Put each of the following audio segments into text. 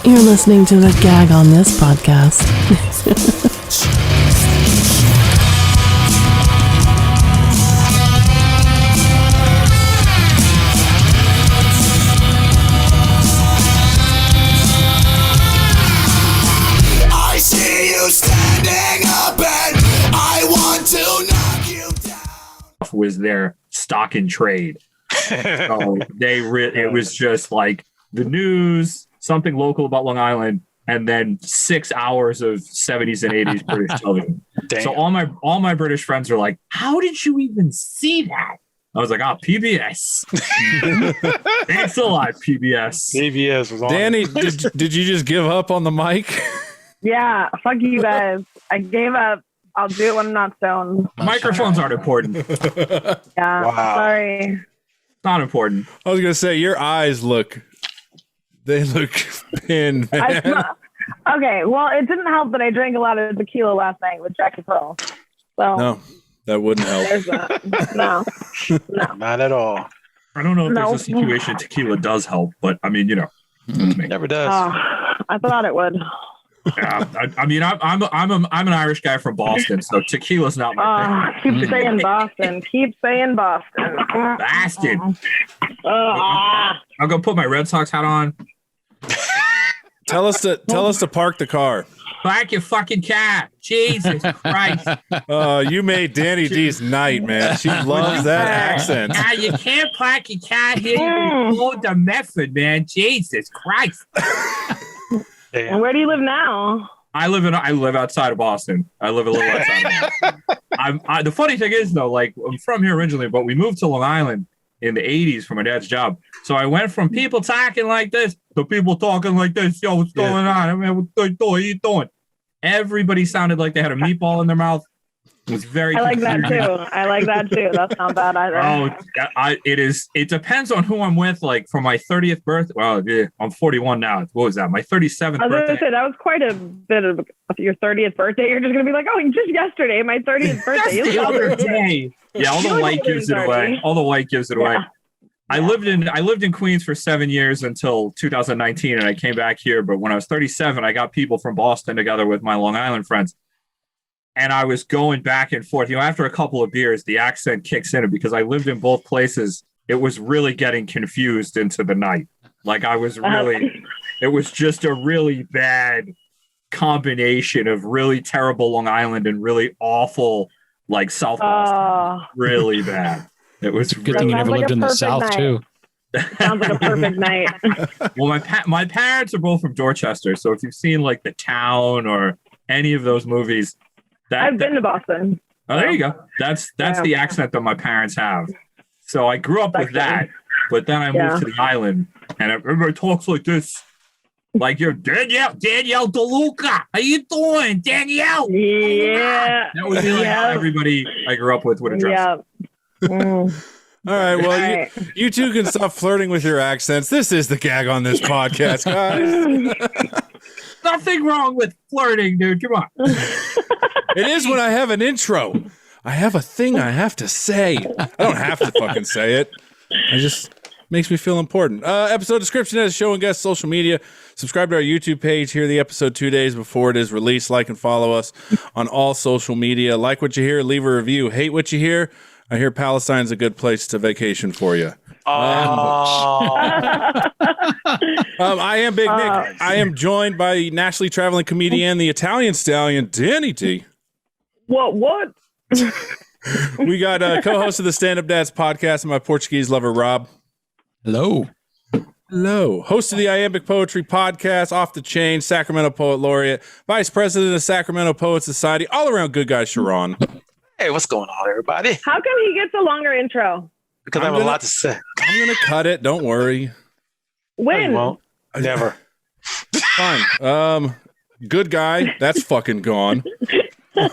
You're listening to the Gag On This podcast. I see you standing up and I want to knock you down. Was their stock in trade. So it was just like the news, something local about Long Island, and then 6 hours of 70s and 80s British television. Damn. So all my British friends are like, how did you even see that? I was like, PBS. Thanks a lot, PBS. PBS was on. Danny, did you just give up on the mic? Yeah, fuck you guys. I gave up. I'll do it when I'm not stoned. Microphones aren't important. Yeah, Wow. sorry. Not important. I was gonna say your eyes look pinned, man. Okay, well, it didn't help that I drank a lot of tequila last night with Jackie Pearl. So No, that wouldn't help. there's that. No. Not at all. I don't know if No. there's a situation tequila does help, but I mean, that's me. Never does. I thought it would. Yeah, I'm an Irish guy from Boston, so tequila's not my thing. Keep saying Boston. Keep saying Boston. Bastard. I'll go put my Red Sox hat on. Tell us to park the car. Park your fucking car. Jesus Christ. You made Danny D's night, man. She loves that accent. You can't park your car here. You hold the method, man. Jesus Christ. And where do you live now? I live outside of Boston. I live a little outside of Boston. The funny thing is, though, like, I'm from here originally, but we moved to Long Island in the 80s for my dad's job. So I went from people talking like this to people talking like this. Yo, what's going on? I mean, what are you doing? Everybody sounded like they had a meatball in their mouth. It was very I like that confusing. too. That's not bad either. Oh, it depends on who I'm with. Like for my 30th birthday, well, yeah, I'm 41 now. What was that? My 37th I was going birthday. to say, that was quite a bit of your 30th birthday. You're just going to be like, oh, just yesterday, my 30th birthday. Just the other day. Yeah, all the white gives it away. All the white gives it away. I lived in Queens for 7 years until 2019, and I came back here. But when I was 37, I got people from Boston together with my Long Island friends. And I was going back and forth. After a couple of beers, the accent kicks in. Because I lived in both places, it was really getting confused into the night. Like it was just a really bad combination of really terrible Long Island and really awful, like South Boston. Really bad. It was good thing you never lived in the South, too. Sounds like a perfect night. Well, my parents are both from Dorchester. So if you've seen like The Town or any of those movies, I've been to Boston. Oh, there you go. That's the accent that my parents have. So I grew up with that, but then I moved to the island, and everybody talks like this, like you're Danielle DeLuca. How you doing, Danielle? Yeah. That would be like how everybody I grew up with would address. All right, well, you two can stop flirting with your accents. This is the Gag On This podcast, guys. Nothing wrong with flirting, dude. Come on. It is when I have an intro. I have a thing I have to say. I don't have to fucking say it. It just makes me feel important. Episode description has show and guest social media. Subscribe to our YouTube page. Hear the episode 2 days before it is released. Like and follow us on all social media. Like what you hear, leave a review. Hate what you hear. I hear Palestine's a good place to vacation for you. I am Big Nick. I am joined by nationally traveling comedian, the Italian stallion, Danny T. What? We got co-host of the Stand Up Dads podcast and my Portuguese lover, Rob. Hello. Host of the Iambic Poetry podcast, Off the Chain, Sacramento Poet Laureate, Vice President of Sacramento Poet Society, all around good guy, CharRon. Hey, what's going on, everybody? How come he gets a longer intro? Because I have a lot to say. I'm going to cut it. Don't worry. When? Won't. Never. Fine. Good guy. That's fucking gone. Let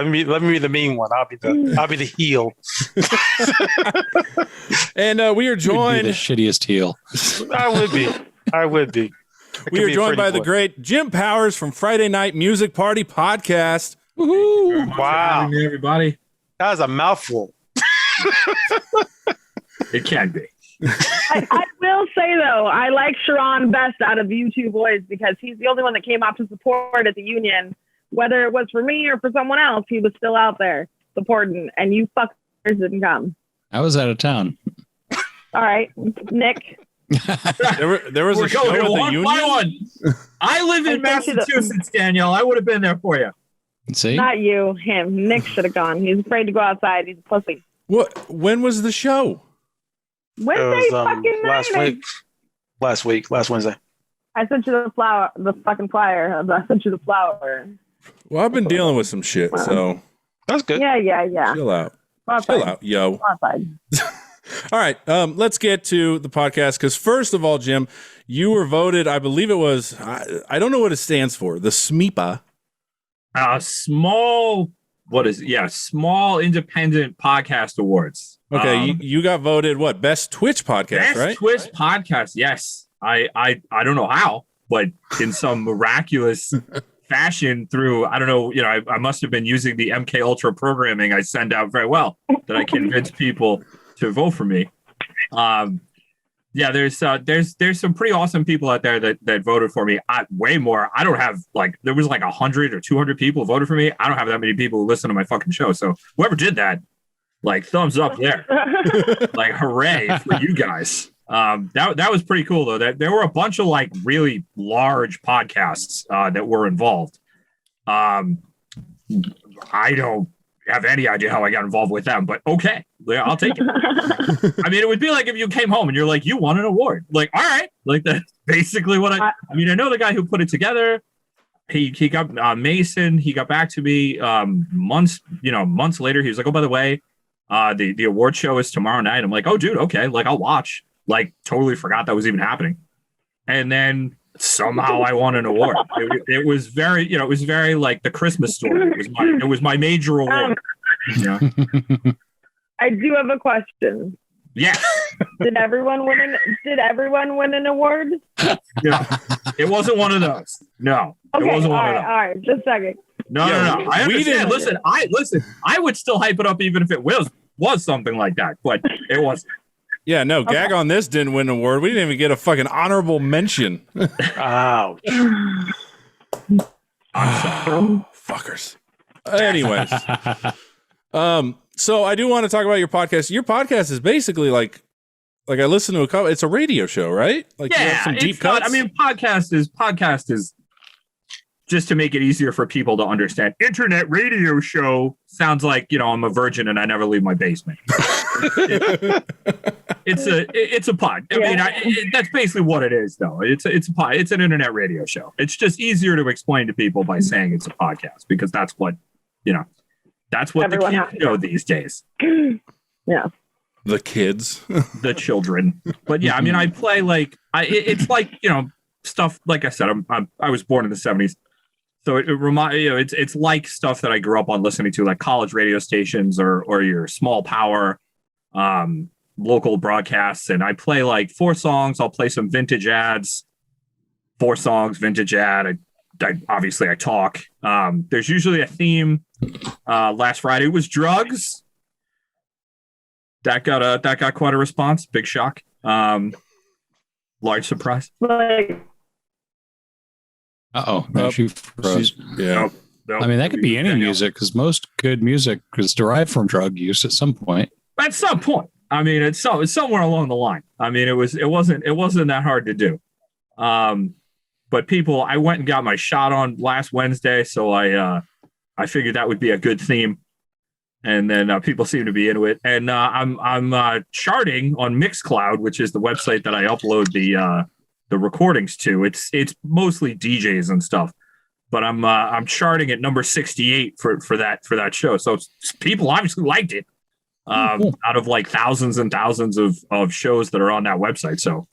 me be the mean one. I'll be the heel. And we are joined. You'd be the shittiest heel. I would be. We are joined by the great Jim Powers from Friday Night Music Party Podcast. Woohoo! Wow, everybody. That was a mouthful. It can be. I will say though, I like CharRon best out of you two boys because he's the only one that came out to support at the union. Whether it was for me or for someone else, he was still out there supporting, and you fuckers didn't come. I was out of town. All right, Nick. There was a show at the union. I live in Massachusetts, Danielle. I would have been there for you. See? Not you, him. Nick should have gone. He's afraid to go outside. He's a pussy. What? When was the show? Wednesday fucking night. Last Wednesday. I sent you the fucking flyer. I sent you the flower. Well, I've been dealing with some shit, so That's good. Yeah. chill out. Outside. Chill out, yo. Outside. All right, let's get to the podcast because first of all, Jim, you were voted. I believe it was. I don't know what it stands for. The SMEPA. Small. What is it? Yeah, Small Independent Podcast Awards. Okay, you got voted what? Best Twitch podcast, Best right? Twitch podcast. Yes, I don't know how, but in some miraculous fashion through I don't know. I must have been using the MK Ultra programming I send out very well that I convinced people to vote for me. Yeah, there's some pretty awesome people out there that voted for me. Way more. I don't have there was 100 or 200 people voted for me. I don't have that many people who listen to my fucking show. So whoever did that, thumbs up there. Hooray for you guys. That was pretty cool though. That there were a bunch of really large podcasts that were involved. I don't have any idea how I got involved with them, but okay, yeah, I'll take it. I mean, it would be like if you came home and you're like, you won an award. All right, that's basically what I know the guy who put it together. He got Mason. He got back to me months later. He was like, oh, by the way, the award show is tomorrow night. I'm like, oh, dude, okay, I'll watch. Totally forgot that was even happening. And then somehow I won an award. It was very, it was very like the Christmas story. It was my major award. I do have a question. Yeah. Did everyone win an award? No, it wasn't one of those. No, okay, it wasn't one of those. All right, just a second. No. I understand. Listen. I would still hype it up even if it was something like that, but it wasn't. Yeah, no, Gag On This didn't win an award. We didn't even get a fucking honorable mention. Ouch. Fuckers. Anyways. So I do want to talk about your podcast. Your podcast is basically like I listen to a couple. It's a radio show, right? You have some deep cuts. Podcast is just to make it easier for people to understand. Internet radio show sounds like I'm a virgin and I never leave my basement. It's a pod. I mean, that's basically what it is, though. It's a pod. It's an internet radio show. It's just easier to explain to people by saying it's a podcast because that's what That's what everyone the kids know these days. Yeah. The kids. The children. But yeah, I mean, I play it's like, stuff, like I said, I was born in the 70s. So it's like stuff that I grew up on listening to, like college radio stations or your small power local broadcasts. And I play 4 songs. I'll play some vintage ads, 4 songs, vintage ad. Obviously I talk. There's usually a theme. Last Friday was drugs. That got quite a response. Big shock. Large surprise. She froze. Yeah. Nope. I mean, that could be any music because most good music is derived from drug use at some point. At some point. I mean, it's somewhere along the line. I mean, it wasn't that hard to do. But people, I went and got my shot on last Wednesday, so I figured that would be a good theme, and then people seem to be into it. And I'm charting on Mixcloud, which is the website that I upload the recordings to. It's mostly DJs and stuff, but I'm charting at number 68 for that show. So people obviously liked it. Out of thousands and thousands of shows that are on that website, so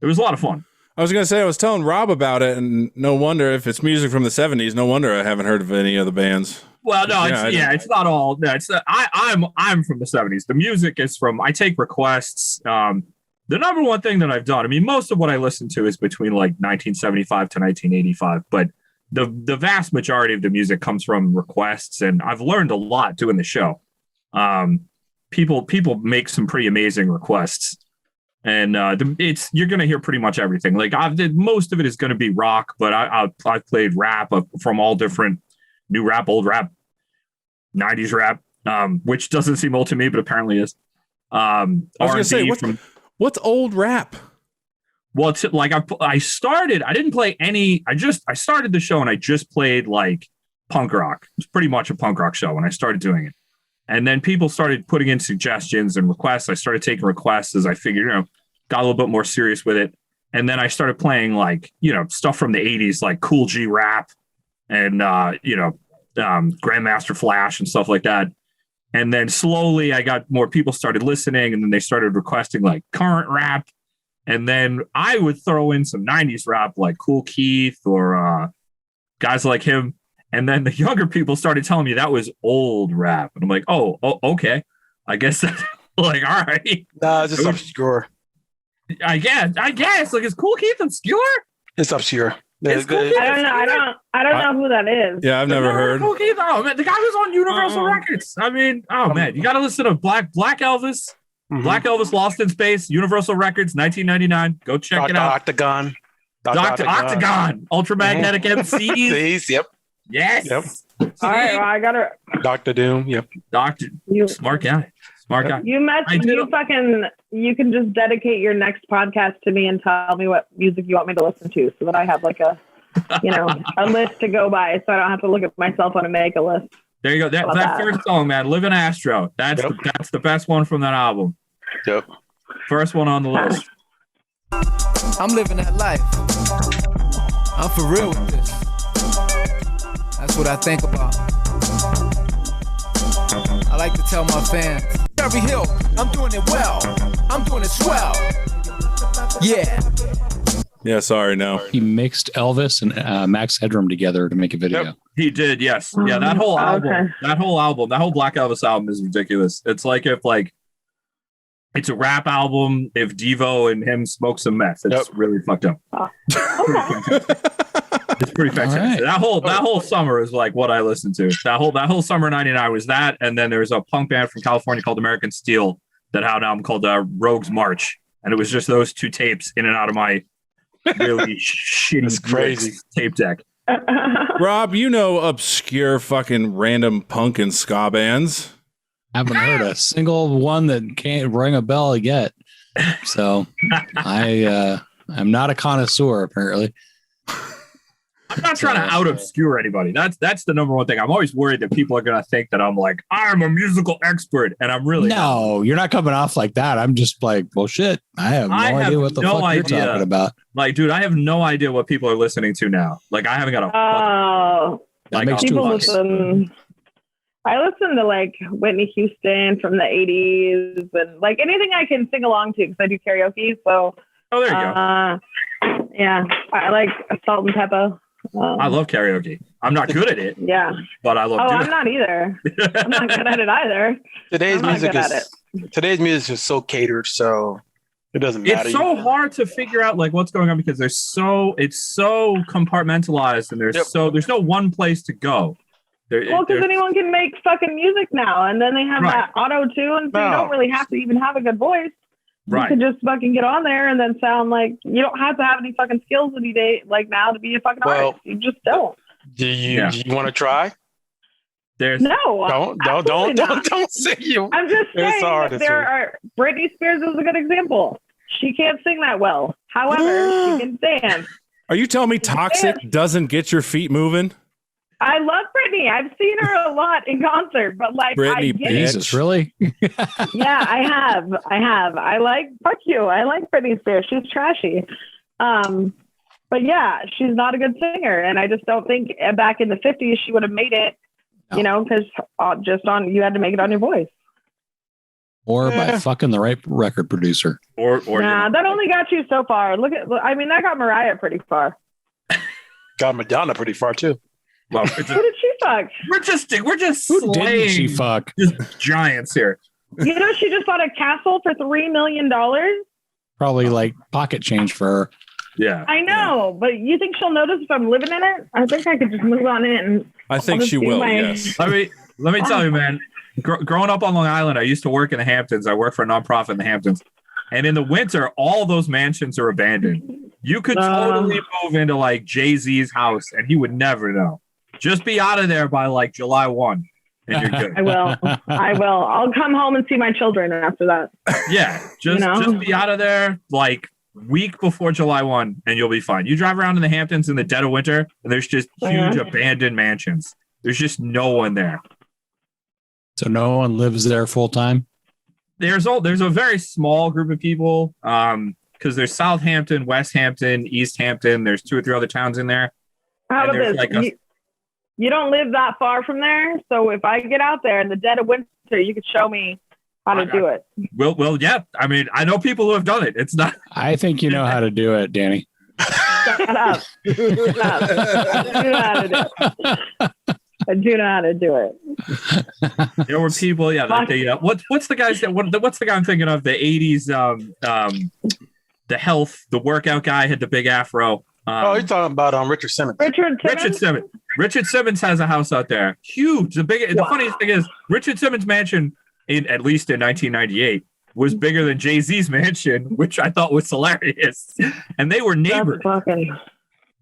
it was a lot of fun. I was going to say, I was telling Rob about it, and no wonder if it's music from the 70s, no wonder I haven't heard of any of the bands. Well, no, it's not all. No, I'm from the 70s. The music is from, I take requests. The number one thing that I've done, I mean, most of what I listen to is between 1975 to 1985, but the vast majority of the music comes from requests, and I've learned a lot doing the show. People make some pretty amazing requests. And you're gonna hear pretty much everything. Like most of it is gonna be rock, but I've played rap from all different new rap, old rap, 90s rap, which doesn't seem old to me, but apparently is. I was gonna say, what's old rap? Well, it's like I didn't play any. I started the show and I just played like punk rock. It's pretty much a punk rock show when I started doing it. And then people started putting in suggestions and requests. I started taking requests as I figured, got a little bit more serious with it. And then I started playing like, stuff from the 80s, like Cool G rap and, Grandmaster Flash and stuff like that. And then slowly I got more people started listening, and then they started requesting like current rap. And then I would throw in some 90s rap like Cool Keith or guys like him. And then the younger people started telling me that was old rap. And I'm like, oh okay. I guess that's like, all right. Nah, it's just obscure. I guess. Like, is Cool Keith obscure? It's obscure. I don't know who that is. Yeah, I've never heard. Cool Keith? Oh, man, the guy was on Universal Records. I mean, man, you got to listen to Black Elvis. Mm-hmm. Black Elvis Lost in Space, Universal Records, 1999. Go check it out. Octagon. Dr. Octagon. Ultramagnetic MCs. Yep. Yes. Yep. All right, well, I got to. Dr. Doom. Yep. Smart guy. You can just dedicate your next podcast to me and tell me what music you want me to listen to, so that I have like a list to go by, so I don't have to look at my cell phone and make a list. There you go. That first song, man, "Live in Astro." That's the best one from that album. Yep. First one on the list. I'm living that life. I'm for real with this. That's what I think about. I like to tell my fans, Every Hill, I'm doing it well. I'm doing it swell. Yeah. Yeah, sorry, no. He mixed Elvis and Max Headroom together to make a video. Yep. He did, yes. Yeah, that whole album, Okay. that whole Black Elvis album is ridiculous. It's like if it's a rap album if Devo and him smoke some meth. It's really fucked up. It's pretty fantastic. Right. That whole summer is like what I listened to. That whole summer '99 was that, and then there was a punk band from California called American Steel that had an album called Rogues March, and it was just those two tapes in and out of my really shitty crazy tape deck. Rob, obscure fucking random punk and ska bands. Haven't heard a single one that can't ring a bell yet. So I'm not a connoisseur, apparently. I'm not trying to out obscure anybody. That's the number one thing. I'm always worried that people are gonna think that I'm like, I'm a musical expert, and I'm really not. You're not coming off like that. I'm just like, well, shit. I have no idea what the fuck you're talking about. Like, dude, I have no idea what people are listening to now. Like, I haven't got a. That makes people listen. I listen to like Whitney Houston from the 80s and like anything I can sing along to because I do karaoke. So. Oh, there you go. Yeah, I like Salt and Pepper. I love karaoke. I'm not good at it. Yeah. But I love doing I'm not either. I'm not good at it either. Today's music is so catered, so it doesn't matter. It's so hard to figure out like what's going on because it's so compartmentalized and there's no one place to go. Because anyone can make fucking music now, and then they have that auto tune, so you don't really have to even have a good voice. Right. You can just fucking get on there and then sound like you don't have to have any fucking skills any day like now to be a fucking artist. You just don't. Do you want to try? Don't say you. I'm just saying that Britney Spears is a good example. She can't sing that well. However, she can dance. Are you telling me Toxic doesn't get your feet moving? I love Britney. I've seen her a lot in concert, but like Britney, Jesus, really? Yeah, I have. I like Britney Spears. She's trashy. But yeah, she's not a good singer. And I just don't think back in the 50s she would have made it, because you had to make it on your voice. Or by fucking the right record producer. Or that only got you so far. That got Mariah pretty far. Got Madonna pretty far too. Well, who did she fuck? We're just who didn't she fuck? Just giants here. She just bought a castle for $3 million. Probably like pocket change for her. Yeah, I know, but you think she'll notice if I'm living in it? I think I could just move on in. I think she will. Yes. Let me tell you, man. Growing up on Long Island, I used to work in the Hamptons. I worked for a nonprofit in the Hamptons, And in the winter, all those mansions are abandoned. You could totally move into like Jay-Z's house and he would never know. Just be out of there by like July 1 and you're good. I will. I'll come home and see my children after that. Yeah, just be out of there like week before July 1 and you'll be fine. You drive around in the Hamptons in the dead of winter and there's just huge abandoned mansions. There's just no one there. So no one lives there full time? There's a very small group of people because there's Southampton, West Hampton, East Hampton. There's 2 or 3 other towns in there. How about this? Like you don't live that far from there, so if I get out there in the dead of winter, you could show me how to do it. Well, yeah. I mean, I know people who have done it. It's not. I think you know how to do it, Danny. Shut up. Shut up. I do know how to do it. There were people, what's the guys what's the guy I'm thinking of? The 80s, the workout guy had the big afro. You're talking about Richard Simmons. Richard Simmons has a house out there, huge. The funniest thing is Richard Simmons' mansion, at least in 1998, was bigger than Jay-Z's mansion, which I thought was hilarious. And they were neighbors.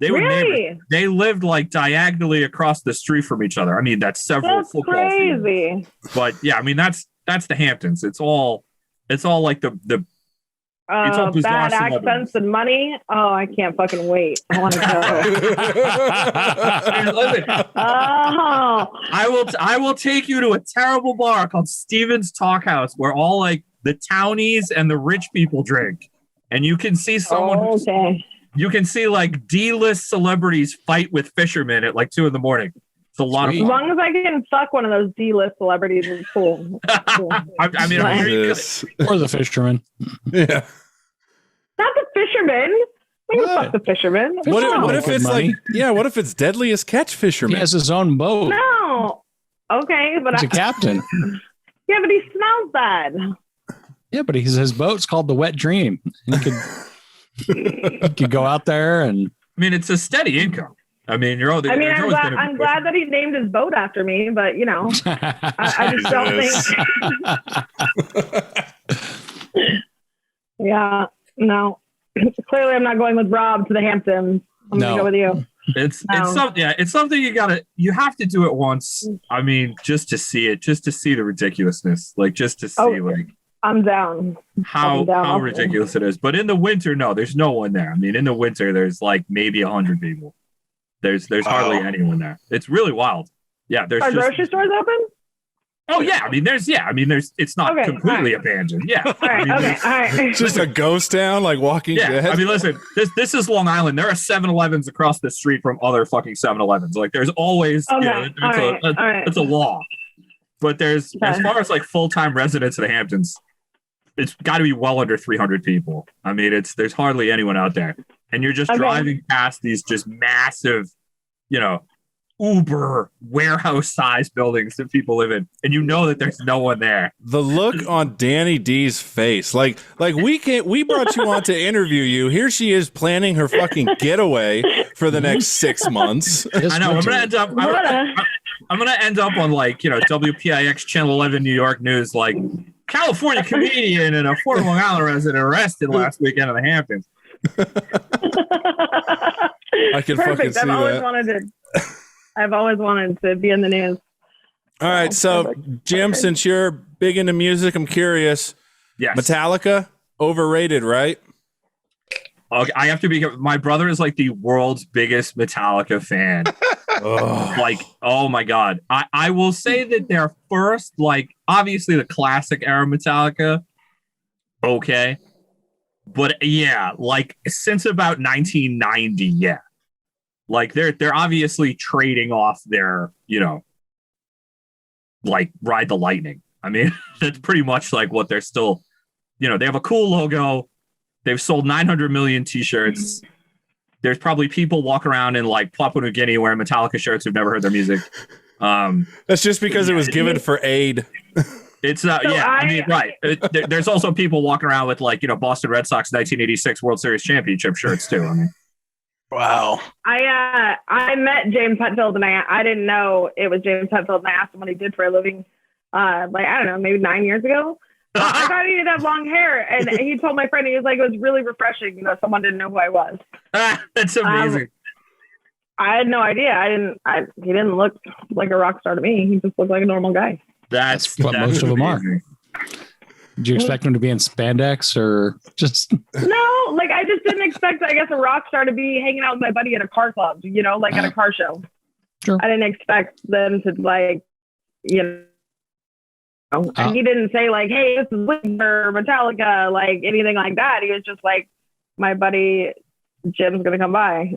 They were neighbors. They lived like diagonally across the street from each other. I mean, that's several football crazy fields. But yeah, I mean that's the Hamptons. It's all like the it's all bizarre bad accents and money. Oh, I can't fucking wait. I want to go. Listen, I will take you to a terrible bar called Steven's Talk House where all like the townies and the rich people drink, and you can see someone. You can see like D-list celebrities fight with fishermen at like 2 a.m. It's a lot of fun. As long as I can fuck one of those D-list celebrities, it's cool. I mean, or the fisherman. Yeah. Not the fisherman. We can fuck the fisherman. What if it's money? What if it's Deadliest Catch fisherman? He has his own boat. No. Okay, but he's a captain. Yeah, but he smells bad. Yeah, but his boat's called the Wet Dream. He could go out there and. I mean, it's a steady income. I mean, I'm glad that he named his boat after me, but I just don't think. Yeah, no. Clearly, I'm not going with Rob to the Hamptons. I'm gonna go with you. It's something you have to do it once. I mean, just to see it, just to see the ridiculousness, like just to see I'm down. How ridiculous it is. But in the winter, no, there's no one there. I mean, in the winter, there's like maybe 100 people. There's hardly anyone there. It's really wild. Yeah, Are grocery stores open? Oh yeah, I mean, it's not completely abandoned. Yeah, all right. Just a ghost town, like Walking Dead. I mean, listen, this is Long Island. There are 7-Elevens across the street from other fucking 7-Elevens. Like, there's always, it's a law. But there's as far as like full-time residents of the Hamptons, it's got to be well under 300 people. I mean, there's hardly anyone out there, and you're just driving past these just massive, Uber warehouse-sized buildings that people live in, and you know that there's no one there. The look on Danny D's face, like we brought you on to interview you. Here she is planning her fucking getaway for the next 6 months. I know. I'm gonna end up on like WPIX Channel 11 New York News, like California comedian and a Fort Long Island resident arrested last weekend in the Hamptons. I can fucking see that. I've always wanted to be in the news. All right, so Jim, since you're big into music, I'm curious. Yes. Metallica, overrated, right? Okay, I have to be. My brother is like the world's biggest Metallica fan. Like, oh my god! I will say that their first, like, obviously the classic era Metallica, okay, but yeah, like since about 1990, yeah, like they're obviously trading off their, like Ride the Lightning. I mean, that's pretty much like what they're still, they have a cool logo. They've sold 900 million t-shirts. There's probably people walk around in like Papua New Guinea wearing Metallica shirts who've never heard their music. That's just because it was given for aid. It's right. There's also people walking around with like, Boston Red Sox 1986 World Series championship shirts too. I mean, wow. I met James Hetfield and I didn't know it was James Hetfield, and I asked him what he did for a living. I don't know, maybe 9 years ago. I thought he did have long hair, and he told my friend, he was like, it was really refreshing that someone didn't know who I was. That's amazing. I had no idea. He didn't look like a rock star to me. He just looked like a normal guy. That's what most of them are. Did you expect him to be in spandex or just? No, like I just didn't expect, I guess, a rock star to be hanging out with my buddy at a car club, like at a car show. Sure. I didn't expect them to and he didn't say like, hey, this is for Metallica, like anything like that. He was just like, my buddy Jim's going to come by.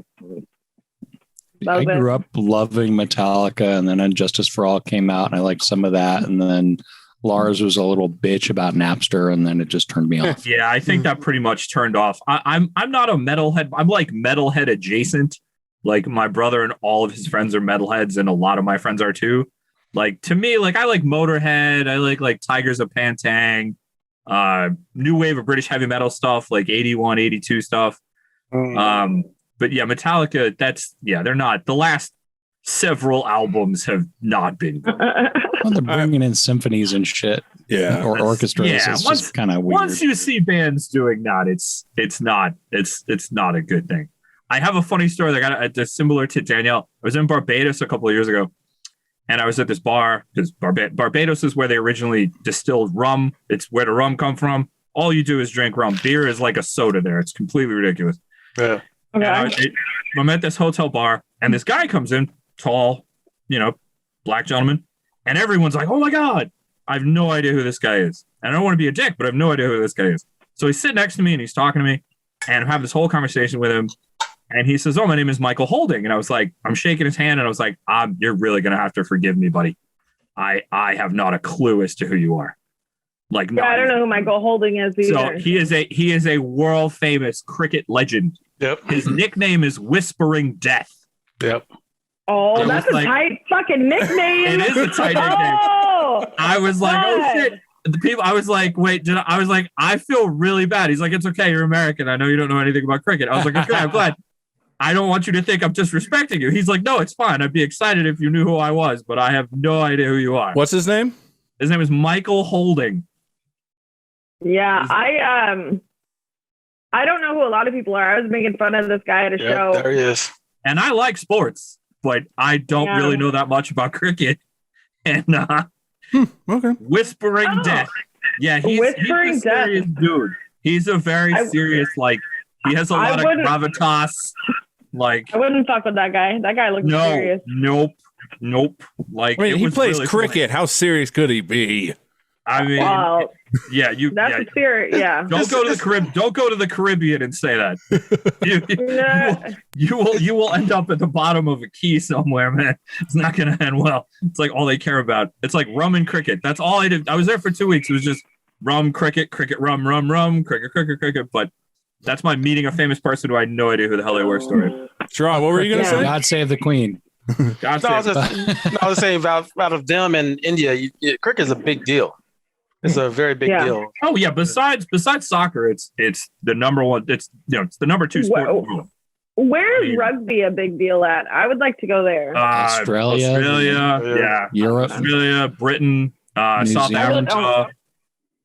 I grew up loving Metallica, and then Injustice for All came out, and I liked some of that. And then Lars was a little bitch about Napster, and then it just turned me off. Yeah, I think that pretty much turned off. I'm not a metalhead. I'm like metalhead adjacent. Like my brother and all of his friends are metalheads, and a lot of my friends are too. Like to me, like I like Motorhead. I like Tigers of Pantang, new wave of British heavy metal stuff, like 81, 82 stuff. But yeah, Metallica, they're not. The last several albums have not been good. Well, they're bringing in symphonies and shit. Yeah. Or orchestras. Yeah, it's just kind of weird. Once you see bands doing that, it's not a good thing. I have a funny story that got similar to Danielle. I was in Barbados a couple of years ago, and I was at this bar because Barbados is where they originally distilled rum. It's where the rum come from. All you do is drink rum. Beer is like a soda there. It's completely ridiculous. Yeah. Okay. I'm at this hotel bar, and this guy comes in, tall, black gentleman, and everyone's like, "Oh my God, I have no idea who this guy is." And I don't want to be a dick, but I have no idea who this guy is. So he's sitting next to me, and he's talking to me, and I'm having this whole conversation with him. And he says, "Oh, my name is Michael Holding." And I was like, I'm shaking his hand, and I was like, "You're really gonna have to forgive me, buddy. I have not a clue as to who you are." Like, yeah, I don't know who Michael Holding is either. So he is a world famous cricket legend. Yep. His nickname is Whispering Death. Yep. Oh, So that's it's a like- tight fucking nickname. It is a tight nickname. Oh, I was like, God. oh shit. The people, I was like, wait, I was like, I feel really bad. He's like, it's okay, you're American. I know you don't know anything about cricket. I was like, okay, I'm glad. I don't want you to think I'm disrespecting you. He's like, no, it's fine. I'd be excited if you knew who I was, but I have no idea who you are. What's his name? His name is Michael Holding. Yeah, I don't know who a lot of people are. I was making fun of this guy at a show. There he is. And I like sports, but I don't Yeah. really know that much about cricket. And Okay. Whispering Death. Yeah, he's Whispering a serious dude. He's a very serious, like, he has a lot of gravitas. Like, I wouldn't fuck with that guy. That guy looks serious. Nope. Like, I mean, it he was plays really cricket. How serious could he be? I mean, Wow. That's yeah. a serious. Yeah. Don't go to the Caribbean and say that. You will end up at the bottom of a key somewhere, man. It's not going to end well. It's like all they care about. It's like rum and cricket. That's all I did. I was there for 2 weeks. It was just rum, cricket, rum, cricket. But that's my meeting a famous person who I had no idea who the hell they were story. CharRon, what were you going to say? God save the Queen. God No, I save- was saying out of them and India, cricket is a big deal. It's a very big deal. Oh yeah. Besides soccer, it's the number one. It's the number 2 sport in the world. Where is rugby a big deal at? I would like to go there. Australia, yeah, Europe, Australia, Britain, South Zealand. Africa.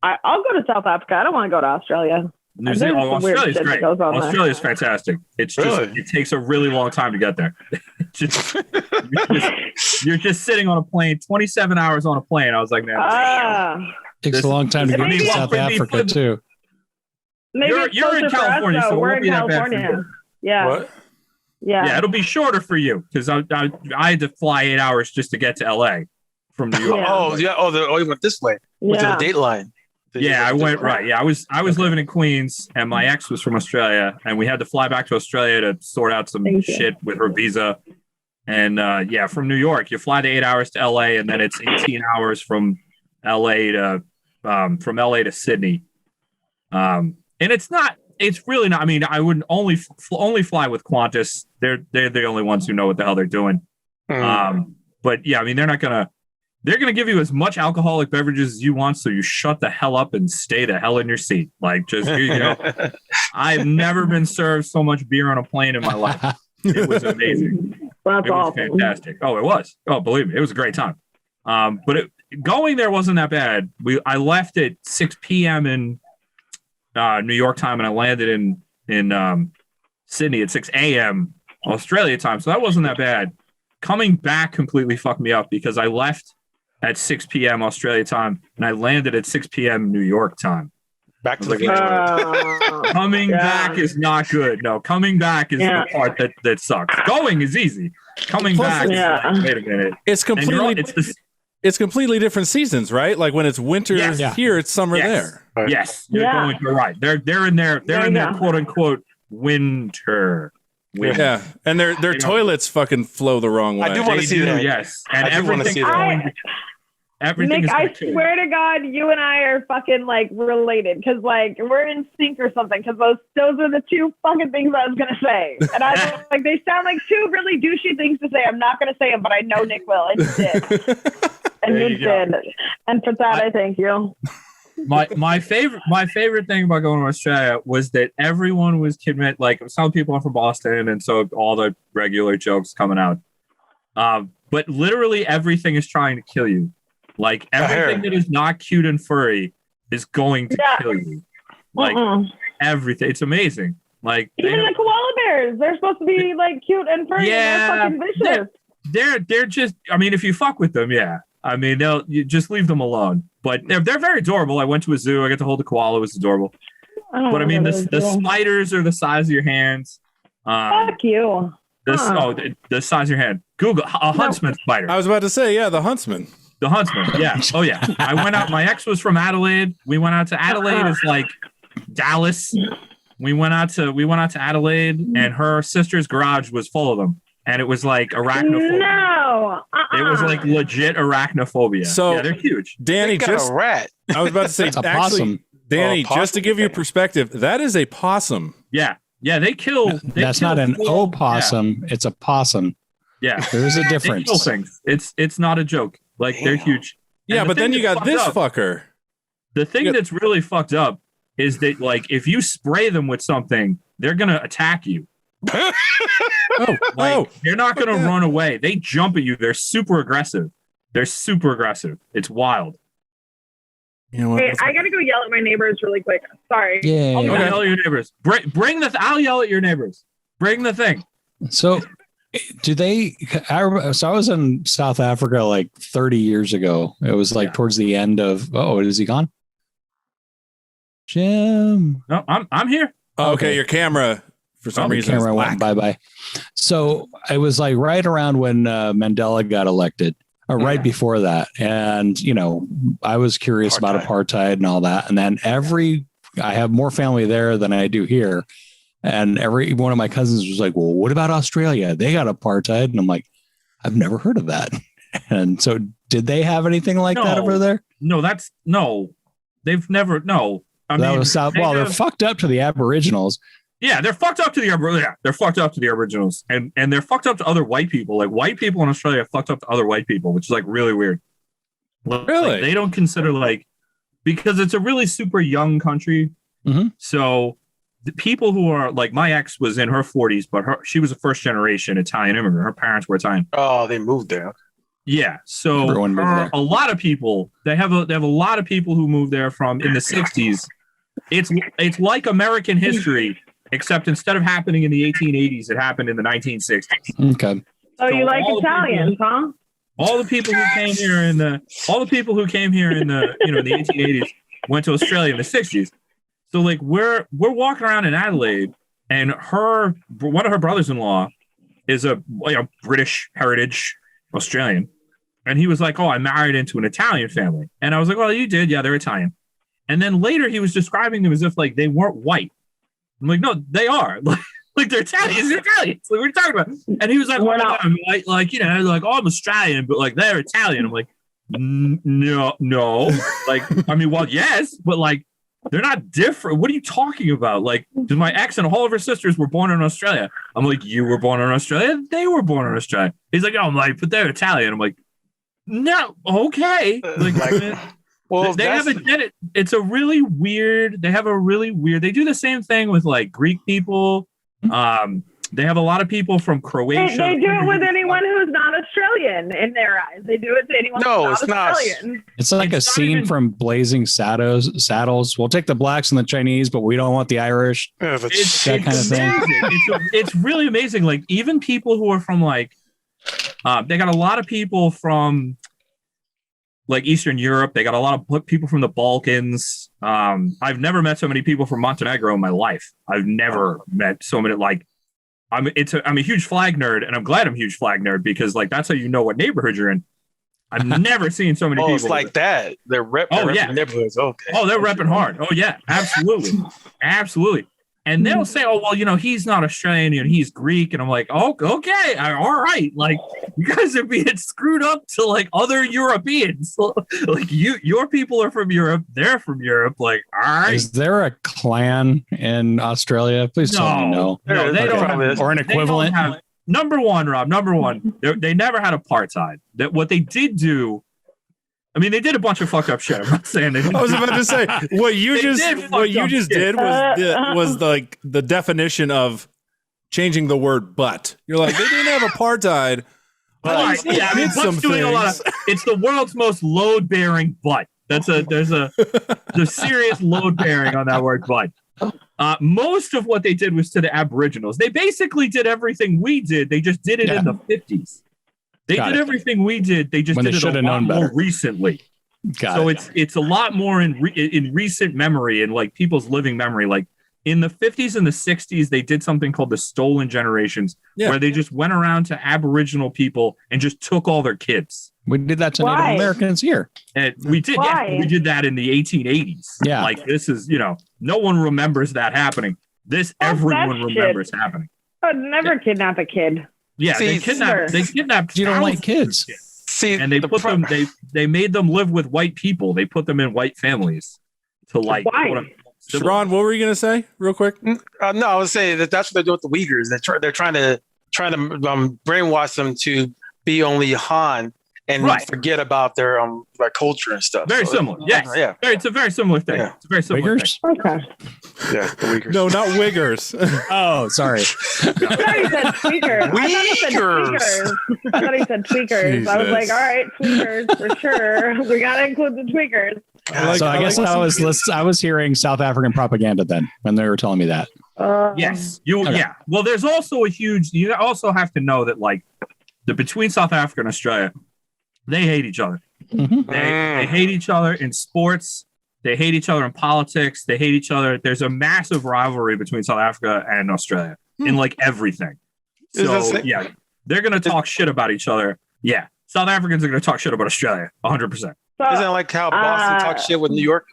I'll go to South Africa. I don't want to go to Australia. New Zealand. There's some weird Australia's shit that great. goes on there. Australia's fantastic. It's just it takes a really long time to get there. You're just sitting on a plane, 27 hours on a plane. I was like, man, takes a long time to get maybe- to South Africa too. Maybe You're it's in closer for us, California, though. so it We're won't in be that bad for California. you. Yeah. What? Yeah. it'll be shorter for you because I had to fly 8 hours just to get to LA from New York. Oh, yeah. Oh, you went this way. Went to the date line. Yeah, I went right. Yeah, I was living in Queens, and my ex was from Australia, and we had to fly back to Australia to sort out some shit with her visa. And from New York, you fly to 8 hours to LA, and then it's 18 hours from LA to Sydney. And it's really not. I mean, I wouldn't only fly with Qantas. They're the only ones who know what the hell they're doing. But yeah, I mean, they're gonna give you as much alcoholic beverages as you want, so you shut the hell up and stay the hell in your seat. Like, just I've never been served so much beer on a plane in my life. It was amazing. That's it was awesome. fantastic. Oh, it was. Oh, believe me, it was a great time. But going there wasn't that bad. I left at 6 p.m. in New York time, and I landed in Sydney at 6 a.m. Australia time, so that wasn't that bad. Coming back completely fucked me up because I left at 6 p.m. Australia time, and I landed at 6 p.m. New York time. Back to the future. Coming back is not good. No, coming back is the part that sucks. Going is easy. Coming back is like, wait a minute. It's completely different seasons, right? Like when it's winter here, it's summer there. Yes, you're right. They're in their quote unquote winter. Yeah, and their toilets fucking flow the wrong way. I do want to see that. Yes, and everything. Everything. Nick, I swear to God, you and I are fucking like related because like we're in sync or something. Because those are the two fucking things I was gonna say, and I was like, they sound like two really douchey things to say. I'm not gonna say them, but I know Nick will, and you did, and you did, and for that I thank you. My favorite thing about going to Australia was that everyone was committed. Like some people are from Boston, and so all the regular jokes coming out. But literally everything is trying to kill you. Like everything that is not cute and furry is going to kill you. Like everything. It's amazing. Like even the koala bears, they're supposed to be like cute and furry. Yeah, and they're fucking vicious. They're just. I mean, if you fuck with them, I mean, you just leave them alone. But they're very adorable. I went to a zoo. I got to hold a koala. It was adorable. But I mean, the spiders are the size of your hands. Fuck you. The size of your hand. Google a huntsman spider. I was about to say, the huntsman. The huntsman. Yeah. Oh yeah. I went out. My ex was from Adelaide. We went out to Adelaide. It's like Dallas. We went out to Adelaide, and her sister's garage was full of them. And it was like arachnophobia. No. It was like legit arachnophobia. So they're huge. Danny, a rat. I was about to say, a possum. Danny, just to give you perspective, that is a possum. Yeah. They kill. That's not an opossum. It's a possum. Yeah. There is a difference. They kill things. It's not a joke. Like they're huge. Yeah, but then you got this fucker. The thing that's really fucked up is that like if you spray them with something, they're gonna attack you. They're not gonna run away. They jump at you. They're super aggressive. It's wild. You know what? Hey, I gotta go yell at my neighbors really quick. Sorry. Yeah. I'll yell at your neighbors. I'll yell at your neighbors. Bring the thing. So I was in South Africa like 30 years ago. It was like towards the end of, is he gone? Jim. No, I'm here. Oh, okay. Your camera for some reason. Camera went bye-bye. So it was like right around when Mandela got elected, or right before that. And, I was curious about apartheid and all that. And then I have more family there than I do here. And every one of my cousins was like, well, what about Australia? They got apartheid. And I'm like, I've never heard of that. And so did they have anything like that over there? No, they've never. No. They're fucked up to the Aboriginals. Yeah, they're fucked up to the they're fucked up to the Aboriginals. And they're fucked up to other white people. Like white people in Australia are fucked up to other white people, which is like really weird. Really? Like, they don't consider because it's a really super young country. Mm-hmm. So the people who are like my ex was in her 40s, but she was a first generation Italian immigrant. Her parents were Italian. Oh, they moved there. Yeah. So a lot of people, they have a lot of people who moved there from in the 60s. It's like American history, except instead of happening in the 1880s, it happened in the 1960s. Okay. So you like Italians, huh? All the people who came here in the the 1880s went to Australia in the 60s. So like we're walking around in Adelaide, and one of her brothers-in-law is a British heritage Australian, and he was like, "Oh, I married into an Italian family," and I was like, "Well, you did, yeah, they're Italian." And then later he was describing them as if like they weren't white. I'm like, "No, they are. Like they're Italians. They're Italians. Like, what are you talking about?" And he was like, "Well, I'm white, like oh, I'm Australian, but like they're Italian." I'm like, "No, like I mean, well, yes, but like." They're not different. What are you talking about? Like, my ex and all of her sisters were born in Australia. I'm like, you were born in Australia? They were born in Australia. He's like, oh, but they're Italian. I'm like, no, okay. Well, they have it's a really weird. They have a really weird. They do the same thing with like Greek people, They have a lot of people from Croatia. They do it with anyone who's not Australian in their eyes. They do it to anyone who's not Australian. It's like a scene from Blazing Saddles. We'll take the blacks and the Chinese, but we don't want the Irish. It's that kind of thing. It's really amazing. Like even people who are from like, they got a lot of people from like Eastern Europe. They got a lot of people from the Balkans. I've never met so many people from Montenegro in my life. I've never met so many like. I'm a huge flag nerd, and I'm glad I'm a huge flag nerd because like that's how you know what neighborhood you're in. I've never seen so many people. It's like that. They're repping neighborhoods. Okay. Oh, they're repping hard. Oh yeah, absolutely, absolutely. And they'll say, "Oh, well, you know, he's not Australian, you know, he's Greek," and I'm like, "Oh, okay, all right." Like, you guys are being screwed up to like other Europeans. Like, your people are from Europe, they're from Europe. Like, all right. Is there a clan in Australia? Please tell me no. No, they don't have, or an equivalent. Number one, Rob. Number one, they never had apartheid. That what they did do. I mean, they did a bunch of fucked up shit. I'm not saying they didn't. I was about to say what you just did was like the definition of changing the word "but." You're like, they didn't have apartheid. Right. Yeah, I mean, butt's doing a lot of. It's the world's most load-bearing butt. There's a serious load bearing on that word butt. Most of what they did was to the Aboriginals. They basically did everything we did. They just did it in the 50s. They did everything we did. They just did it a lot more recently. So it's a lot more in recent memory and like people's living memory. Like in the 50s and the 60s, they did something called the Stolen Generations, where they just went around to Aboriginal people and just took all their kids. We did that to Native Americans here. And we did. Yeah, we did that in the 1880s. Yeah, like this is no one remembers that happening. Everyone remembers happening. I'd never kidnap a kid. Yeah, they kidnapped. You don't like kids. And they put them. They made them live with white people. They put them in white families to like. CharRon, what were you gonna say, real quick? No, I was saying that's what they're doing with the Uyghurs. They're trying to brainwash them to be only Han and forget about their culture and stuff. Very similar. Yes. Yeah. It's a very similar thing. Yeah. It's a very similar thing. Okay. Yeah, the Uyghurs. No, not Wiggers. Oh, sorry. I thought he said tweakers. I thought he said tweakers. Jesus. I was like, all right, tweakers for sure. We got to include the tweakers. I was hearing South African propaganda then when they were telling me that. Yes. Yeah. Well, there's also you also have to know that like between South Africa and Australia, they hate each other. Mm-hmm. They hate each other in sports. They hate each other in politics. They hate each other. There's a massive rivalry between South Africa and Australia in like everything. So yeah, they're going to talk shit about each other. Yeah. South Africans are going to talk shit about Australia 100%. Isn't it like how Boston talks shit with New York?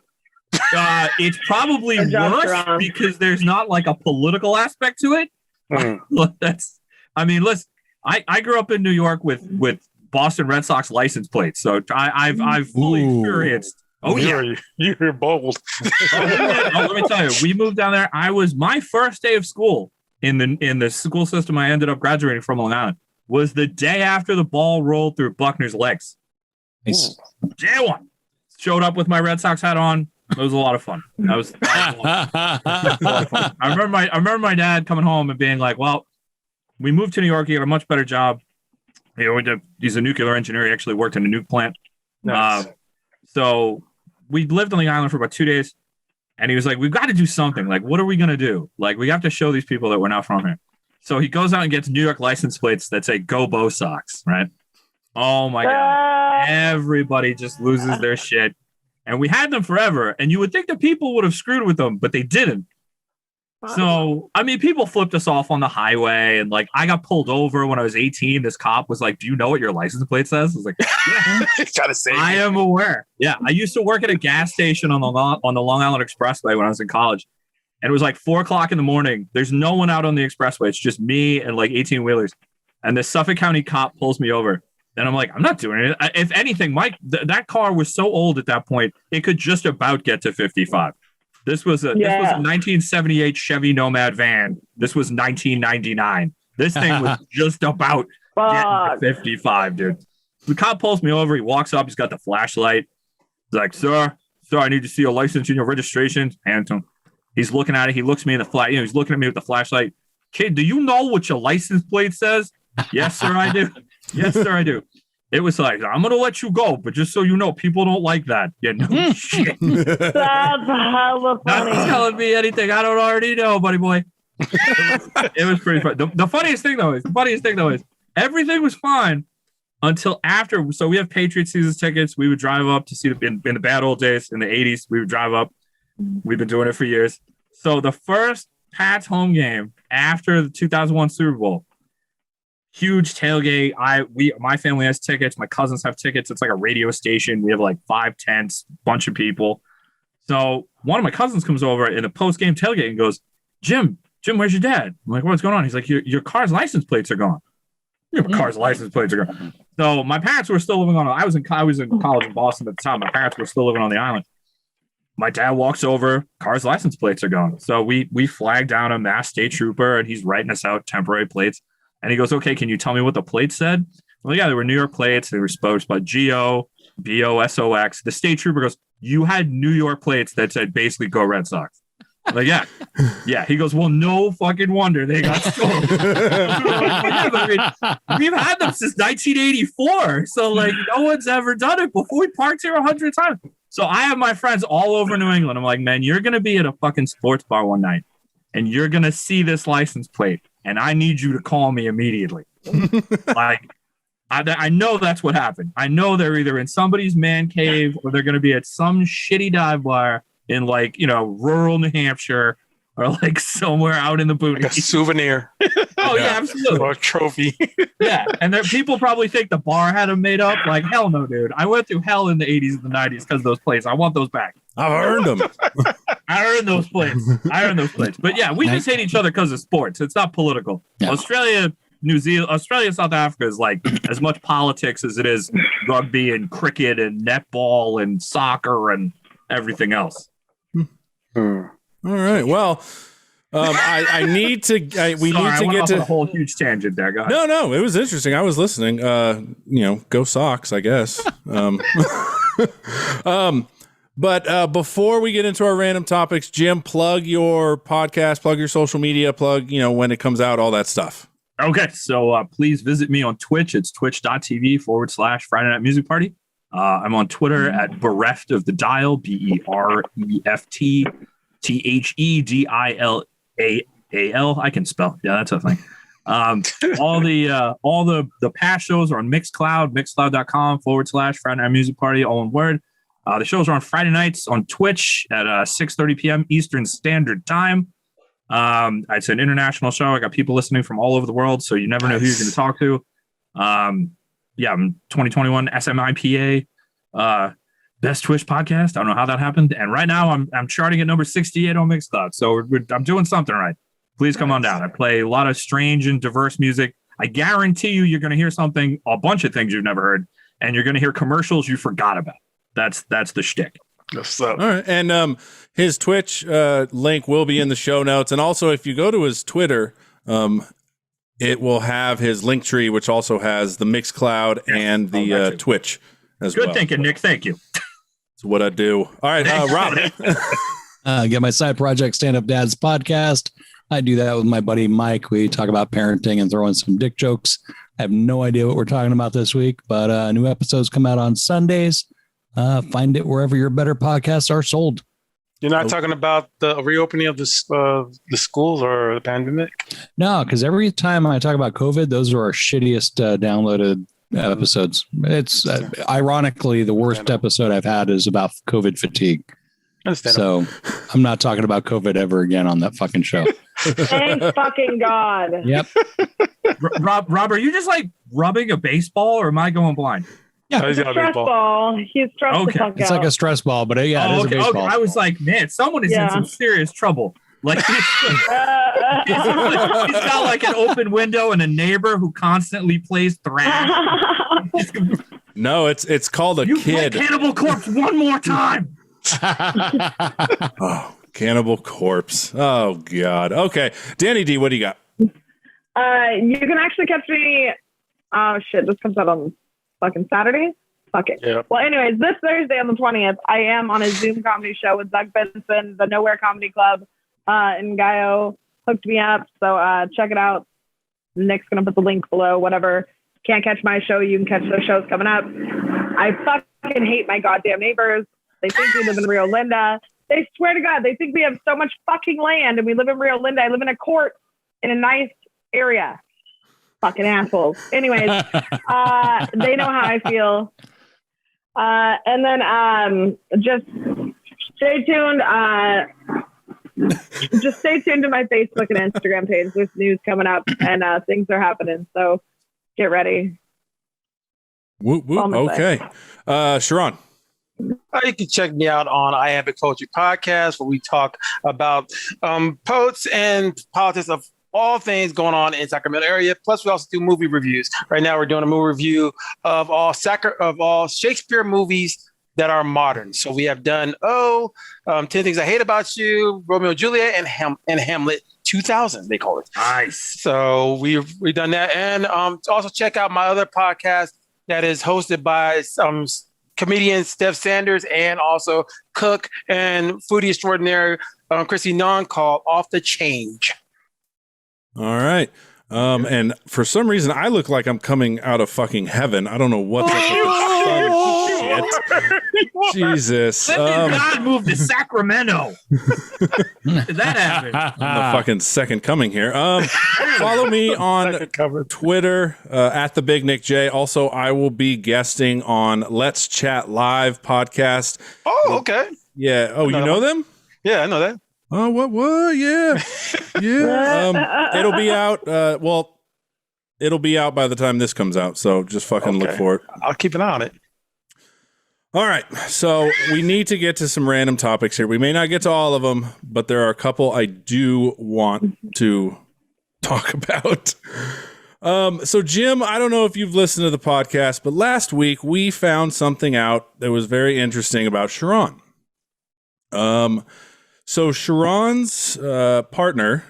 It's probably worse because there's not like a political aspect to it. Listen, I grew up in New York with Boston Red Sox license plates, so I've fully experienced. Oh yeah, you're bold. Let me tell you, we moved down there. My first day of school in the school system I ended up graduating from Long Island was the day after the ball rolled through Buckner's legs. Nice. Day one. Showed up with my Red Sox hat on. It was a lot of fun. That was a lot of fun. I remember my dad coming home and being like, "Well, we moved to New York. He got a much better job. He's a nuclear engineer. He actually worked in a nuke plant. Nice. So we lived on the island for about 2 days, and he was like, "We've got to do something. Like, what are we gonna do? Like, we have to show these people that we're not from here." So he goes out and gets New York license plates that say "Go Bo Sox." Right? Oh my god! Everybody just loses their shit, and we had them forever. And you would think that people would have screwed with them, but they didn't. So, I mean, people flipped us off on the highway, and like I got pulled over when I was 18. This cop was like, "Do you know what your license plate says?" I was like, "Yeah, gotta say, I am aware." Yeah, I used to work at a gas station on the Long Island Expressway when I was in college, and it was like 4:00 in the morning. There's no one out on the expressway. It's just me and like 18 wheelers, and the Suffolk County cop pulls me over, and I'm like, "I'm not doing it." If anything, that car was so old at that point, it could just about get to 55. This was a 1978 Chevy Nomad van. This was 1999. This thing was just about getting to 55, dude. The cop pulls me over. He walks up. He's got the flashlight. He's like, sir, I need to see your license and your registration. Hand it to him. He's looking at it. He looks me in the he's looking at me with the flashlight. kid, do you know what your license plate says? Yes, sir, I do. Yes, sir, I do. It was like, I'm going to let you go, but just so you know, people don't like that. Yeah, no shit. That's hella funny. Not telling me anything I don't already know, buddy boy. It was pretty fun. The funniest thing though is everything was fine until after. So we have Patriots season tickets. We would drive up to see in the bad old days in the 80s. We would drive up. We've been doing it for years. So the first Pats home game after the 2001 Super Bowl, huge tailgate. My family has tickets. My cousins have tickets. It's like a radio station. We have like 5 tents, bunch of people. So one of my cousins comes over in the post-game tailgate and goes, Jim, where's your dad? I'm like, what's going on? He's like, your car's license plates are gone. Your car's license plates are gone. So my parents were still living on. I was in college in Boston at the time. My parents were still living on the island. My dad walks over, car's license plates are gone. So we flag down a mass state trooper and he's writing us out temporary plates. And he goes, okay, can you tell me what the plates said? Well, yeah, they were New York plates. They were supposed by GO-BOSOX. The state trooper goes, you had New York plates that said basically go Red Sox. Like, yeah. Yeah. He goes, well, no fucking wonder they got stolen. I mean, we've had them since 1984. So, like, no one's ever done it before. We parked here 100 times. So I have my friends all over New England. I'm like, man, you're going to be at a fucking sports bar one night and you're going to see this license plate and I need you to call me immediately. Like, I know that's what happened. I know they're either in somebody's man cave or they're going to be at some shitty dive bar in like, rural New Hampshire or like somewhere out in the boonies. Like a souvenir. Oh, yeah, absolutely. Or a trophy. Yeah. And there, people probably think the bar had them made up. Like, hell no, dude. I went through hell in the 80s and the 90s because of those plates. I want those back. I've earned them. I earned those plates. But yeah, we just hate each other because of sports. It's not political. Yeah. Australia, South Africa is like as much politics as it is rugby and cricket and netball and soccer and everything else. All right. Well, I need to. We need to get to a whole huge tangent there, guys. No, it was interesting. I was listening. Go Sox, I guess. But before we get into our random topics, Jim, plug your podcast, plug your social media, plug when it comes out, all that stuff. Okay, so please visit me on Twitch. It's twitch.tv/Friday Night Music Party. I'm on Twitter at Bereft of the Dial, BEREFTTHEDILAAL. I can spell. Yeah, that's a thing. All the past shows are on Mixcloud, mixcloud.com/Friday Night Music Party, all in word. The shows are on Friday nights on Twitch at 6:30 p.m. Eastern Standard Time. It's an international show. I got people listening from all over the world, so you never know who you're going to talk to. I'm 2021 SMIPA best Twitch podcast. I don't know how that happened, and right now I'm charting at number 68 on Mixcloud. So I'm doing something right. Please come on down. I play a lot of strange and diverse music. I guarantee you're going to hear a bunch of things you've never heard, and you're going to hear commercials you forgot about. That's the shtick. All right. And his Twitch link will be in the show notes. And also, if you go to his Twitter, it will have his link tree, which also has the Mixcloud and the Twitch as well. Good thinking, Nick. Thank you. That's what I do. All right, Rob. Get my side project, Stand Up Dads podcast. I do that with my buddy Mike. We talk about parenting and throw in some dick jokes. I have no idea what we're talking about this week, but new episodes come out on Sundays. Find it wherever your better podcasts are sold. You're not talking about the reopening of the schools or the pandemic? No, because every time I talk about COVID, those are our shittiest downloaded episodes. It's ironically the worst episode I've had is about COVID fatigue. So I'm not talking about COVID ever again on that fucking show. Thank fucking God. Yep. Rob, are you just like rubbing a baseball or am I going blind? Yeah, it's a stress ball. He's stressed the fuck out. It's like a stress ball, but yeah, it is a baseball. I was like, man, someone is in some serious trouble. Like he's got like an open window and a neighbor who constantly plays thrash. No, it's called a kid. Play Cannibal Corpse one more time. Oh, Cannibal Corpse. Oh God. Okay, Danny D, what do you got? You can actually catch me. Oh shit! This comes out on fucking Saturday. Fuck it. Yeah. Well, anyways, this Thursday on the 20th, I am on a Zoom comedy show with Doug Benson, the Nowhere Comedy Club in Gaio. hooked me up. So check it out. Nick's going to put the link below, whatever. Can't catch my show. You can catch those shows coming up. I fucking hate my goddamn neighbors. They think we live in Rio Linda. They swear to God, they think we have so much fucking land and we live in Rio Linda. I live in a court in a nice area. Fucking assholes. Anyways, they know how I feel. And then just stay tuned. Just stay tuned to my Facebook and Instagram page. There's news coming up and things are happening. So get ready. Whoop, whoop. Okay. CharRon. You can check me out on I Have a Poetry Podcast, where we talk about poets and politics of all things going on in Sacramento area. Plus, we also do movie reviews. Right now, we're doing a movie review of all Shakespeare movies that are modern. So we have done 10 Things I Hate About You, Romeo and Juliet, and Hamlet 2000. They call it. Nice. So we've done that, and also check out my other podcast that is hosted by comedian Steph Sanders and also cook and foodie extraordinaire Chrissy Nunn, called Off the Change. All right. And for some reason, I look like I'm coming out of fucking heaven. I don't know what's up with the sun. Shit. Jesus. When did God move to Sacramento? Did that happen? The fucking second coming here. Follow me on Twitter at the Big Nick J. Also, I will be guesting on Let's Chat Live podcast. Oh, okay. Yeah. Oh, you know them? Yeah, I know that. Oh, what? Yeah. Yeah. It'll be out. It'll be out by the time this comes out. So just fucking look for it. I'll keep an eye on it. All right. So we need to get to some random topics here. We may not get to all of them, but there are a couple I do want to talk about. So Jim, I don't know if you've listened to the podcast, but last week we found something out that was very interesting about CharRon. So CharRon's partner,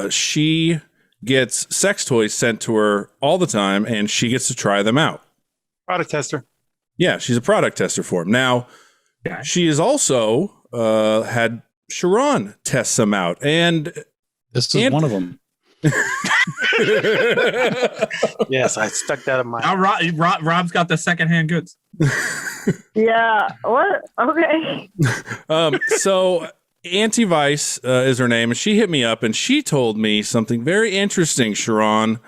she gets sex toys sent to her all the time, and she gets to try them out. Product tester. Yeah, she's a product tester for him. Now, she has also had CharRon test some out, and this is one of them. Yes, I stuck that in my. Now Rob's got the secondhand goods. Yeah. What? Okay. So Auntie Vice is her name, and she hit me up and she told me something very interesting, CharRon,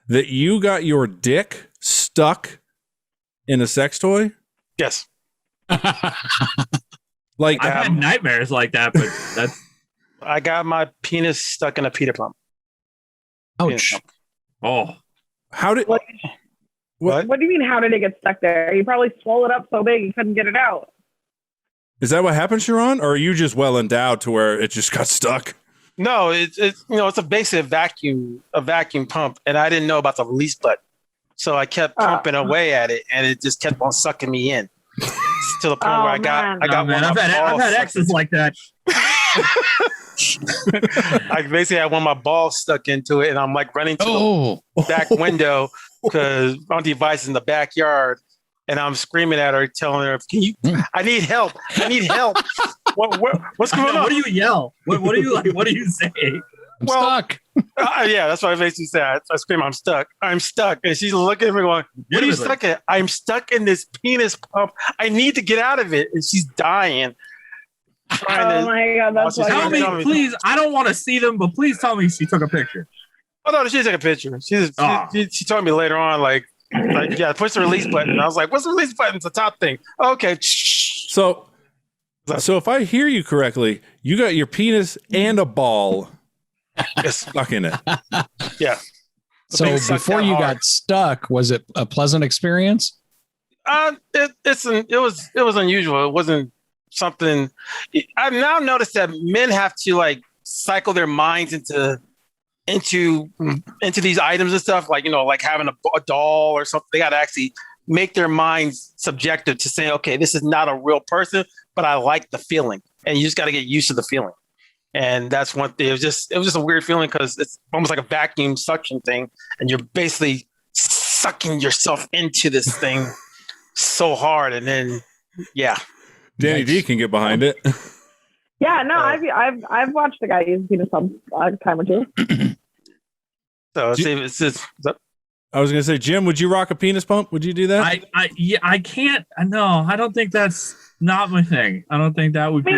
that you got your dick stuck in a sex toy. Yes. Like I've had nightmares like that, but that's. I got my penis stuck in a Peter pump. Ouch. Oh. How did? What? What? What do you mean? How did it get stuck there? You probably swallowed it up so big you couldn't get it out. Is that what happened, CharRon? Or are you just well endowed to where it just got stuck? No, it's it's a basic vacuum pump, and I didn't know about the release button, so I kept pumping away at it, and it just kept on sucking me in to the point where I got Man, I've had exes like that. I basically had one of my balls stuck into it, and I'm like running to the back window because Auntie Vice is in the backyard, and I'm screaming at her, telling her, "Can you? I need help! I need help! What's going on? What do you yell? What do you like? What do you say? I'm stuck. Yeah, that's what I basically said. I scream, "I'm stuck! I'm stuck!" And she's looking at me, going, "What are you stuck at?" "I'm stuck in this penis pump. I need to get out of it." And she's dying. Oh my God, that's why. Tell me, please. I don't want to see them, but please tell me she took a picture. Oh no, she took a picture. She told me later on, like yeah, push the release button. I was like, "What's the release button? It's the top thing." Okay. So if I hear you correctly, you got your penis and a ball stuck in it. Yeah. So before you got stuck, was it a pleasant experience? It was unusual. It wasn't something. I've now noticed that men have to like cycle their minds into these items and stuff, like like having a doll or something. They got to actually make their minds subjective to saying, okay, this is not a real person, but I like the feeling, and you just got to get used to the feeling. And that's one thing. It was just a weird feeling because it's almost like a vacuum suction thing, and you're basically sucking yourself into this thing so hard, and then yeah. Danny D can get behind it. Yeah, no, I've watched a guy use penis pump a time or two. So it's just. I was gonna say, Jim, would you rock a penis pump? Would you do that? I can't. No, I don't think that's not my thing. I don't think that would be.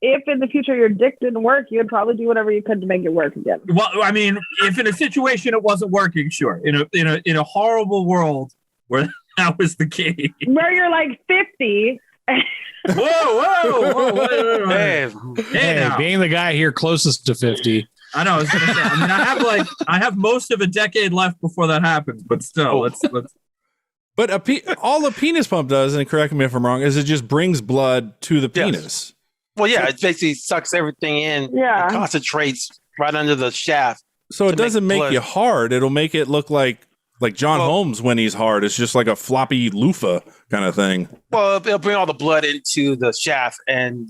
If in the future your dick didn't work, you'd probably do whatever you could to make it work again. Well, I mean, if in a situation it wasn't working, sure. In a horrible world where that was the case, where you're like 50. whoa! Hey, being the guy here closest to 50. I know. I was gonna say. I mean, I have most of a decade left before that happens, but still, let's. But all a penis pump does, and correct me if I'm wrong, is it just brings blood to the penis. Yes. Well, yeah, it basically sucks everything in. Yeah. And concentrates right under the shaft. So it doesn't make you hard. It'll make it look like John Holmes when he's hard. It's just like a floppy loofah kind of thing. Well, it'll bring all the blood into the shaft, and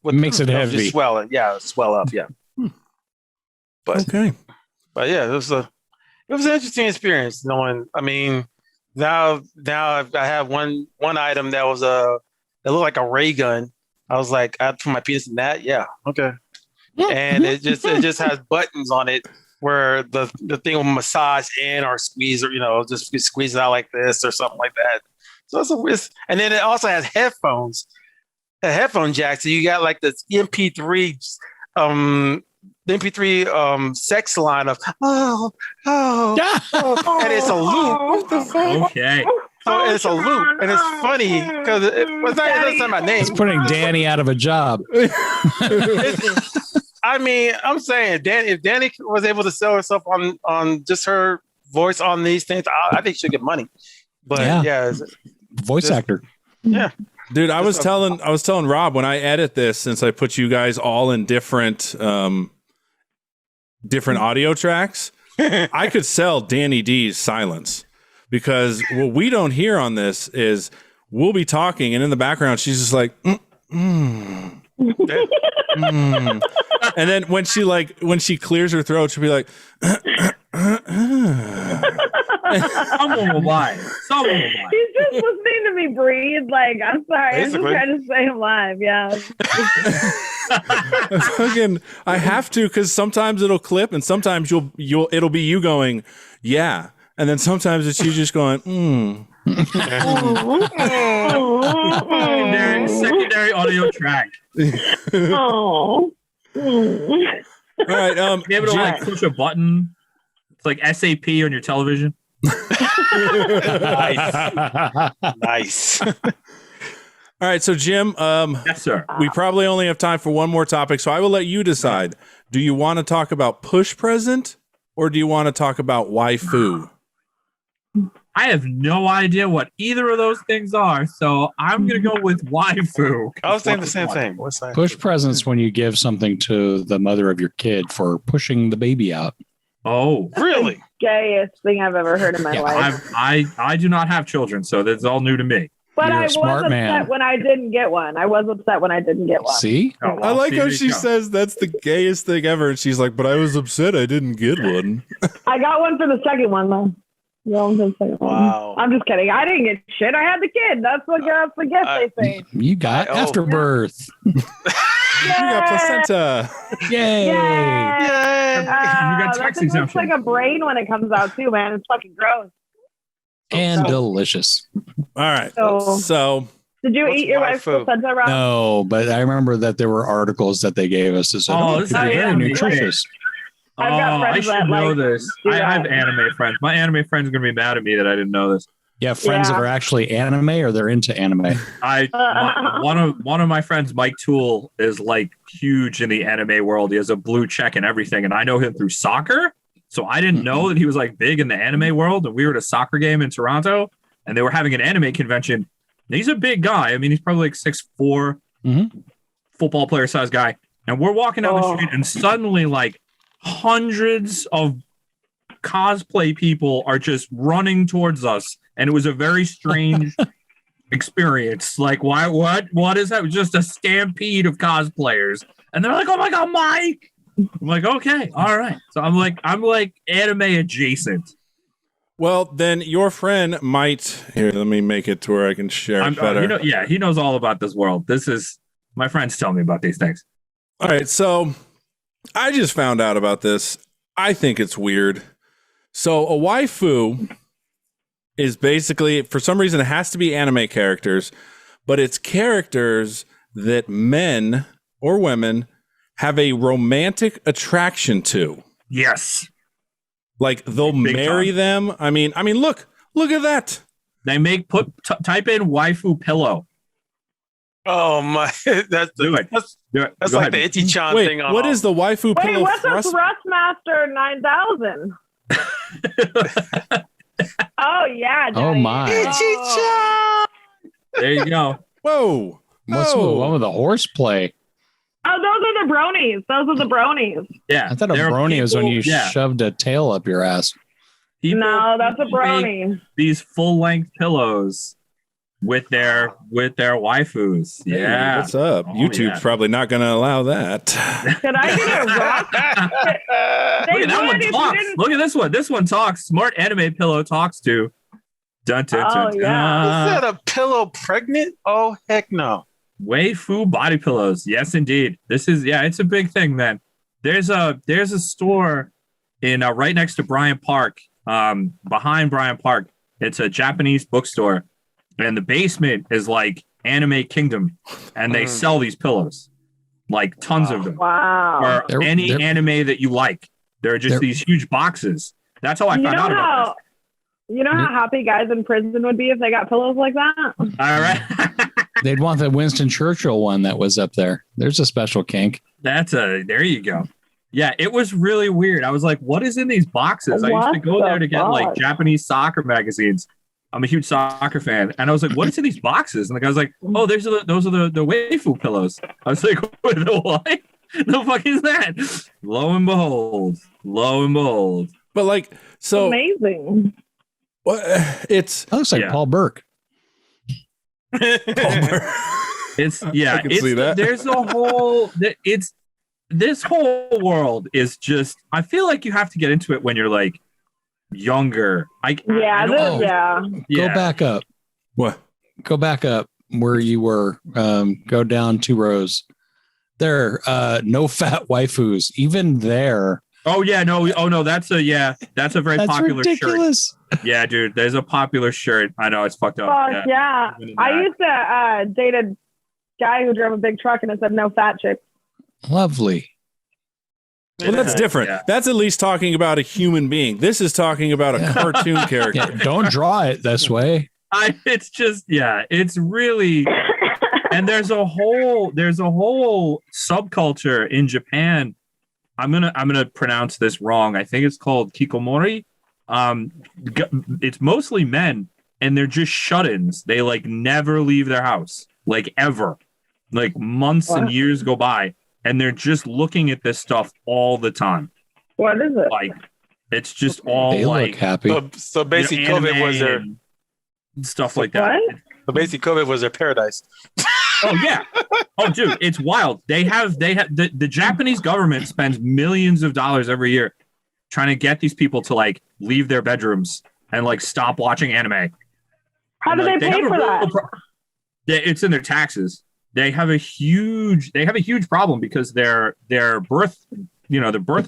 what makes it heavy. Just swell it. Yeah, swell up. Yeah. But okay. But yeah, it was an interesting experience. Knowing, I mean, now I have one item that was it looked like a ray gun. I was like, I put my penis in that. Yeah, okay. And it just has buttons on it where the thing will massage in or squeeze, or just squeeze it out like this or something like that. So and then it also has headphones, a headphone jack. So you got like this MP3 sex line of and it's a loop. Okay. So it's a loop, and it's funny because it doesn't say my name. It's putting Danny out of a job. I mean, I'm saying, if Danny was able to sell herself on just her voice on these things, I think she'll get money. But yeah voice actor. Yeah, dude, I was telling Rob when I edit this, since I put you guys all in different audio tracks, I could sell Danny D's silence. Because what we don't hear on this is we'll be talking, and in the background, she's just like, And then when she clears her throat, she'll be like, Someone will lie. He's just listening to me breathe. Like, I'm sorry. Basically. I'm just trying to stay alive. Yeah. I have to, because sometimes it'll clip, and sometimes it'll be you going, yeah. And then sometimes it's you just going, secondary audio track. Oh. All right. Be able to push a button. It's like SAP on your television. Nice. All right. So Jim, yes, sir. We probably only have time for one more topic, so I will let you decide. Do you want to talk about push present, or do you want to talk about waifu? I have no idea what either of those things are, so I'm going to go with waifu. I was saying the same thing. What's that? Push presents when you give something to the mother of your kid for pushing the baby out. Oh, really? Gayest thing I've ever heard in my life. I do not have children, so that's all new to me. But I was upset when I didn't get one. See? Oh, well, I like how she says that's the gayest thing ever, and she's like, but I was upset I didn't get one. I got one for the second one, though. Wow. I'm just kidding. I didn't get shit. I had the kid. That's what the gift they say. You got afterbirth. You got placenta. Yay. You got tax exemption. It looks like a brain when it comes out too, man. It's fucking gross. And delicious. All right. So did you eat your wife's placenta, Rob? No, but I remember that there were articles that they gave us that said, this is very nutritious. I should know this. I have anime friends. My anime friends are going to be mad at me that I didn't know this. Yeah, friends that are actually anime, or they're into anime. One of my friends, Mike Toole, is like huge in the anime world. He has a blue check and everything, and I know him through soccer. So I didn't know that he was like big in the anime world. And we were at a soccer game in Toronto, and they were having an anime convention. And he's a big guy. I mean, he's probably like 6'4", football player size guy. And we're walking down the street, and suddenly like hundreds of cosplay people are just running towards us, and it was a very strange experience. Like, what is that? It was just a stampede of cosplayers, and they're like, "Oh my god, Mike!" I'm like, "Okay, all right." So I'm like anime adjacent. Well, then your friend might here. Let me make it to where I can share it better. He knows all about this world. This is My friends tell me about these things. All right, so I just found out about this. I think it's weird. So a waifu is basically, for some reason, it has to be anime characters, but it's characters that men or women have a romantic attraction to. Yes. Like they'll marry them. I mean, look at that. They type in waifu pillow. Oh my! That's like the Itchy-chan thing. What is the waifu pillow? Wait, what's a Thrustmaster 9000? Oh yeah. Johnny. Oh my! Itchy-chan. There you go. Whoa! What's the one with the horseplay? Oh, those are the bronies. Those are the bronies. Yeah, I thought a brony was when you shoved a tail up your ass. No, that's a brony. These full-length pillows with their waifus. Yeah. Hey, what's up? YouTube's probably not going to allow that. Could I get a rock? Look at that one talks. Look at this one. This one talks. Smart anime pillow talks to. Dun, dun, dun, dun. Yeah. Is that a pillow pregnant? Oh, heck no. Waifu body pillows. Yes, indeed. This is, it's a big thing, man. There's a store in right next to Bryant Park, behind Bryant Park. It's a Japanese bookstore, and the basement is like Anime Kingdom, and they sell these pillows, like tons of them. Wow. For any anime that you like. There are just these huge boxes. That's how I found out about this. You know how happy guys in prison would be if they got pillows like that? All right. They'd want the Winston Churchill one that was up there. There's a special kink. There you go. Yeah, it was really weird. I was like, what is in these boxes? I used to go there to get like Japanese soccer magazines. I'm a huge soccer fan. And I was like, what is in these boxes? And the guy was like, oh, those are the waifu pillows. I was like, what? The fuck is that? Lo and behold. But like, so amazing. It looks like Paul Burke. It's I can see that. There's a whole this whole world is just, I feel like you have to get into it when you're like younger. Go back up. What? Go back up where you were. Go down 2 rows. There, no fat waifus. Even there. Oh yeah, no. Oh no, that's a very popular ridiculous shirt. Yeah, dude, there's a popular shirt. I know it's fucked up. Yeah. I used to date a guy who drove a big truck and it said no fat chicks. Lovely. Well, that's different. Yeah. That's at least talking about a human being. This is talking about a cartoon character. Yeah, don't draw it this way. It's just, it's really, and there's a whole subculture in Japan. I'm gonna pronounce this wrong. I think it's called kikomori. It's mostly men, and they're just shut-ins. They like never leave their house, like ever. Like months and years go by, and they're just looking at this stuff all the time. What is it? Like, it's just all they like look happy. So basically, COVID was their stuff like that. What? So basically, COVID was their paradise. Oh yeah. Oh dude, it's wild. They have the Japanese government spends millions of dollars every year trying to get these people to like leave their bedrooms and like stop watching anime. How do they pay for that? It's in their taxes. They have a huge problem because their birth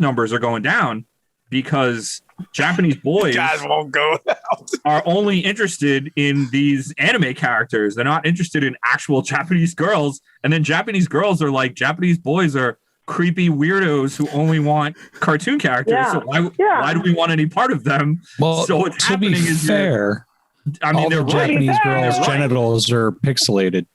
numbers are going down because Japanese boys guys won't go out. Are only interested in these anime characters. They're not interested in actual Japanese girls. And then Japanese girls are like, Japanese boys are creepy weirdos who only want cartoon characters. Yeah. So why do we want any part of them? Well, so what's to happening be is fair, all the Japanese girls' genitals are pixelated.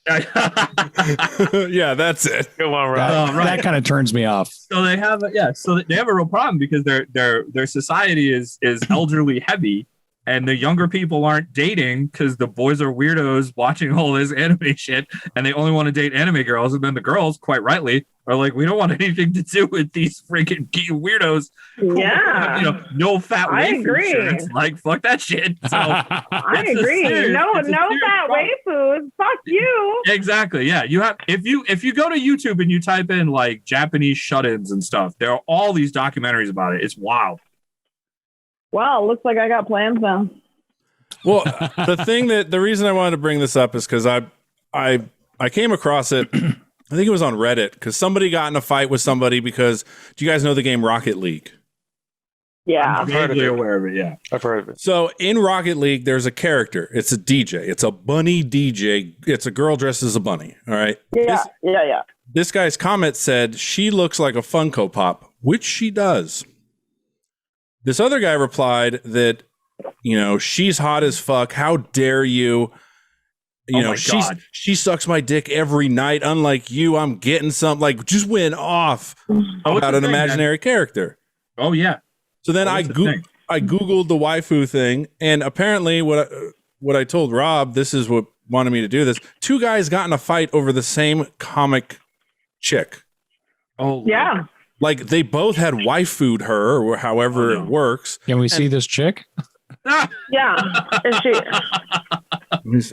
Yeah, that's it. Good one, right? That kind of turns me off. So they have a real problem because their society is elderly heavy, and the younger people aren't dating because the boys are weirdos watching all this anime shit, and they only want to date anime girls. And then the girls, quite rightly, are like, we don't want anything to do with these freaking weirdos. Yeah, no fat waifu agree. shirts. Like, fuck that shit. So I agree. No fat waifus. Fuck you. Exactly. Yeah, you have if you go to YouTube and you type in like Japanese shut-ins and stuff, there are all these documentaries about it. It's wild. Well, looks like I got plans now. Well, the reason I wanted to bring this up is because I came across it I think it was on Reddit because somebody got in a fight with somebody because do you guys know the game Rocket League? Yeah. I'm vaguely aware of it. Yeah, I've heard of it. So in Rocket League, there's a character. It's a DJ. It's a bunny DJ. It's a girl dressed as a bunny. All right. Yeah. This guy's comment said she looks like a Funko Pop, which she does. This other guy replied that, she's hot as fuck. How dare you? She sucks my dick every night. Unlike you, I'm getting something. Like, just went off about an imaginary character. Oh yeah. So then I Googled the waifu thing, and apparently what I told Rob, this is what wanted me to do this. 2 guys got in a fight over the same comic chick. Oh Yeah. Like they both had waifu'd her, or however it works. Can we see this chick? Yeah. Is she?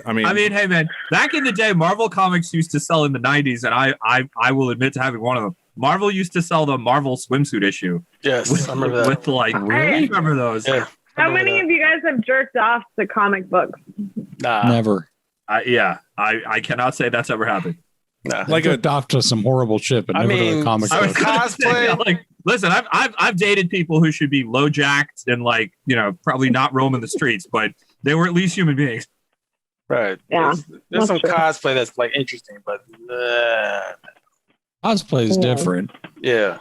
I mean, hey man, back in the day, Marvel comics used to sell in the 90s, and I will admit to having one of them. Marvel used to sell the Marvel swimsuit issue. Yes, I remember that. With really? Remember those? Yeah. How many of you guys have jerked off to comic books? Nah. Never. I cannot say that's ever happened. Nah. like Jerked off to some horrible shit, but never to a comic I was book. cosplay. Listen, I've dated people who should be low jacked and probably not roaming the streets, but they were at least human beings. Right. Yeah. There's some That's true. cosplay that's like interesting, but Cosplay is different. yeah.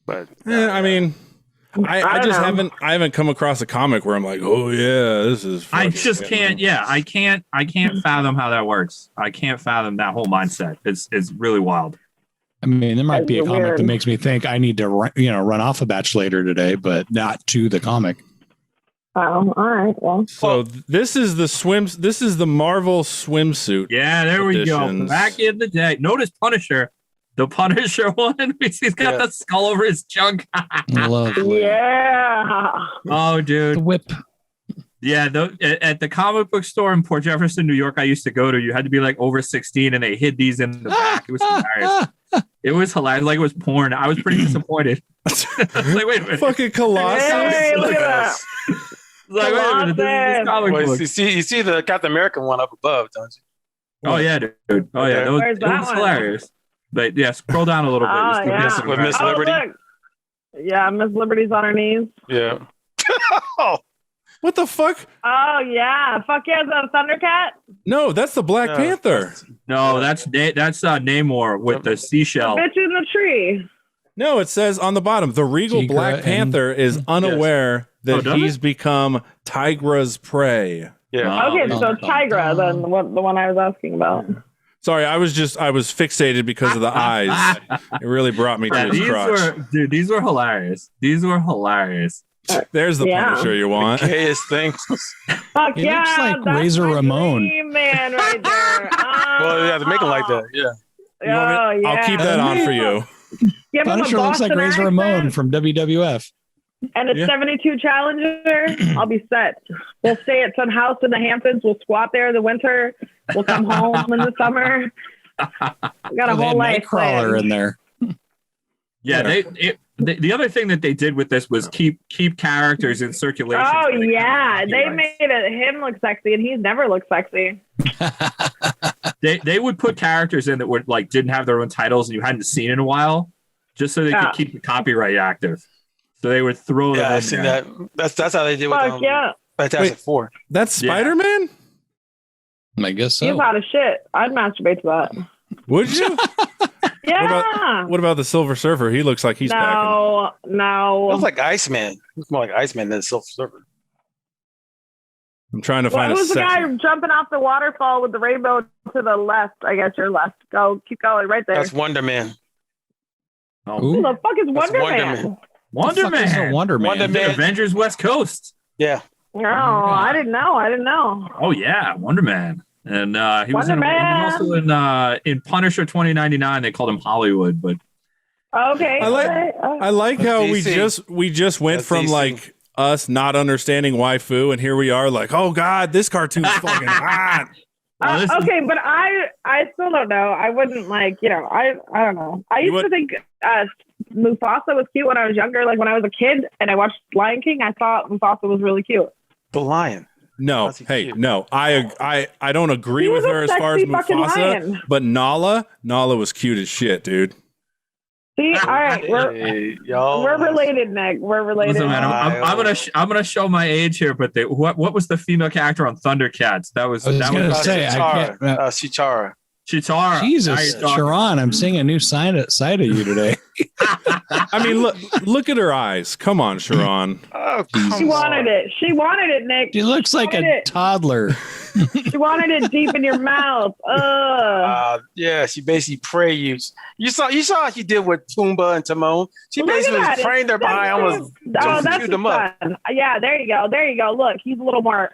But I mean, I just haven't come across a comic where I'm like, oh yeah, this is. I just can't. Yeah, I can't fathom how that works. I can't fathom that whole mindset. It's really wild. I mean, there might be a That's comic weird. that makes me think I need to run off a batch later today, but not to the comic. Oh, all right. Well, So this is the Marvel swimsuit. Yeah, there we go. Editions. Back in the day, notice Punisher, the Punisher one. He's got the skull over his junk. Lovely. yeah. Oh, The dude. whip. Yeah, at the comic book store in Port Jefferson, New York, I used to go to, you had to be like over 16, and they hid these in the back. It was hilarious. It was hilarious. Like it was porn. I was pretty disappointed. I was like, wait a minute. Fucking Colossus. Hey, look at that. Like, wait a minute. This is comic well, book. you see the Captain American one up above, don't you? Oh, yeah, dude. Oh, yeah. Where's It that was one? hilarious. But yeah, scroll down a little bit. Oh, Just look yeah. at some With Miss of Liberty. Look. Yeah, Miss Liberty's on her knees. Yeah. What the fuck? Oh yeah, fuck yeah, is that a Thundercat? No, that's the Black No. Panther. No, that's Namor with the seashell. Bitch in the tree. No, it says on the bottom, the regal Tigra Black and- Panther is unaware Oh, that does he's become Tigra's prey. Yeah. Okay, so Tigra, then the one I was asking about. Sorry, I was fixated because of the eyes. It really brought me to Yeah, his crotch. these were hilarious. These were hilarious. There's the Yeah. Punisher you want. Gayest thing. Fuck He yeah, looks like that's Razor my Ramon. dream man right there. Well, yeah, they make them like that. Yeah. You want me- Oh, yeah. I'll keep that on for you. Give him a Punisher looks like Boston Razor Ramon accent from WWF. and a Yeah. 72 Challenger. I'll be set. We'll stay at some house in the Hamptons. We'll squat there in the winter. We'll come home in the summer. We got a Oh, they whole had life Nightcrawler planned. in there. Yeah, the other thing that they did with this was keep characters in circulation. Oh so they yeah, could- they made him look sexy, and he's never looked sexy. They would put characters in that would didn't have their own titles and you hadn't seen in a while, just so they Yeah. could keep the copyright active. So they would throw Yeah, them I've in seen there. that. That's how they did with Fuck yeah, Fantastic Wait. Four. That's Yeah. Spider-Man? I guess he's so. hot as shit. I'd masturbate to that. Would you? Yeah. What about the Silver Surfer? He looks like he's packing. No. It looks like Iceman. It looks more like Iceman than Silver Surfer. I'm trying to Well, find a who's the guy section. jumping off the waterfall with the rainbow to the left? I guess you're left. Keep going right there. That's Wonder Man. Who the fuck is Wonder Wonder Man? Man. Wonder The fuck is a Man. Wonder Man. Wonder Man. Avengers West Coast. Yeah. No, I didn't know. Oh yeah, Wonder Man. And he was Wonder also in Punisher 2099. They called him Hollywood, but Okay. I like- okay. I like how DC. we just went That's from DC. like us not understanding waifu, and here we are like, oh god, this cartoon's fucking hot. this is- Okay, but I still don't know. I wouldn't I don't know. I You used to think Mufasa was cute when I was younger. Like when I was a kid and I watched Lion King, I thought Mufasa was really cute. The Lion. No, How's he hey, cute? no. I don't agree He with was a her as far as sexy fucking Mufasa, lion. but Nala was cute as shit, dude. See, all right, Hey, yo. we're related, Nick. We're related. Listen, man, I'm gonna show my age here, but what was the female character on Thundercats? That was I was gonna say, I can't. Chitara. Chitara. Jesus, CharRon, I'm seeing a new side of you today. I mean, look at her eyes. Come on, CharRon. Oh, She wanted it. She wanted it, Nick. She looks like a toddler. She wanted it deep in your mouth. Yeah, she basically prayed you. You saw how she did with Pumbaa and Timon. She Look basically at was that. praying their behind. Almost that's queued his them up. son. Yeah, there you go. There you go. Look, he's a little more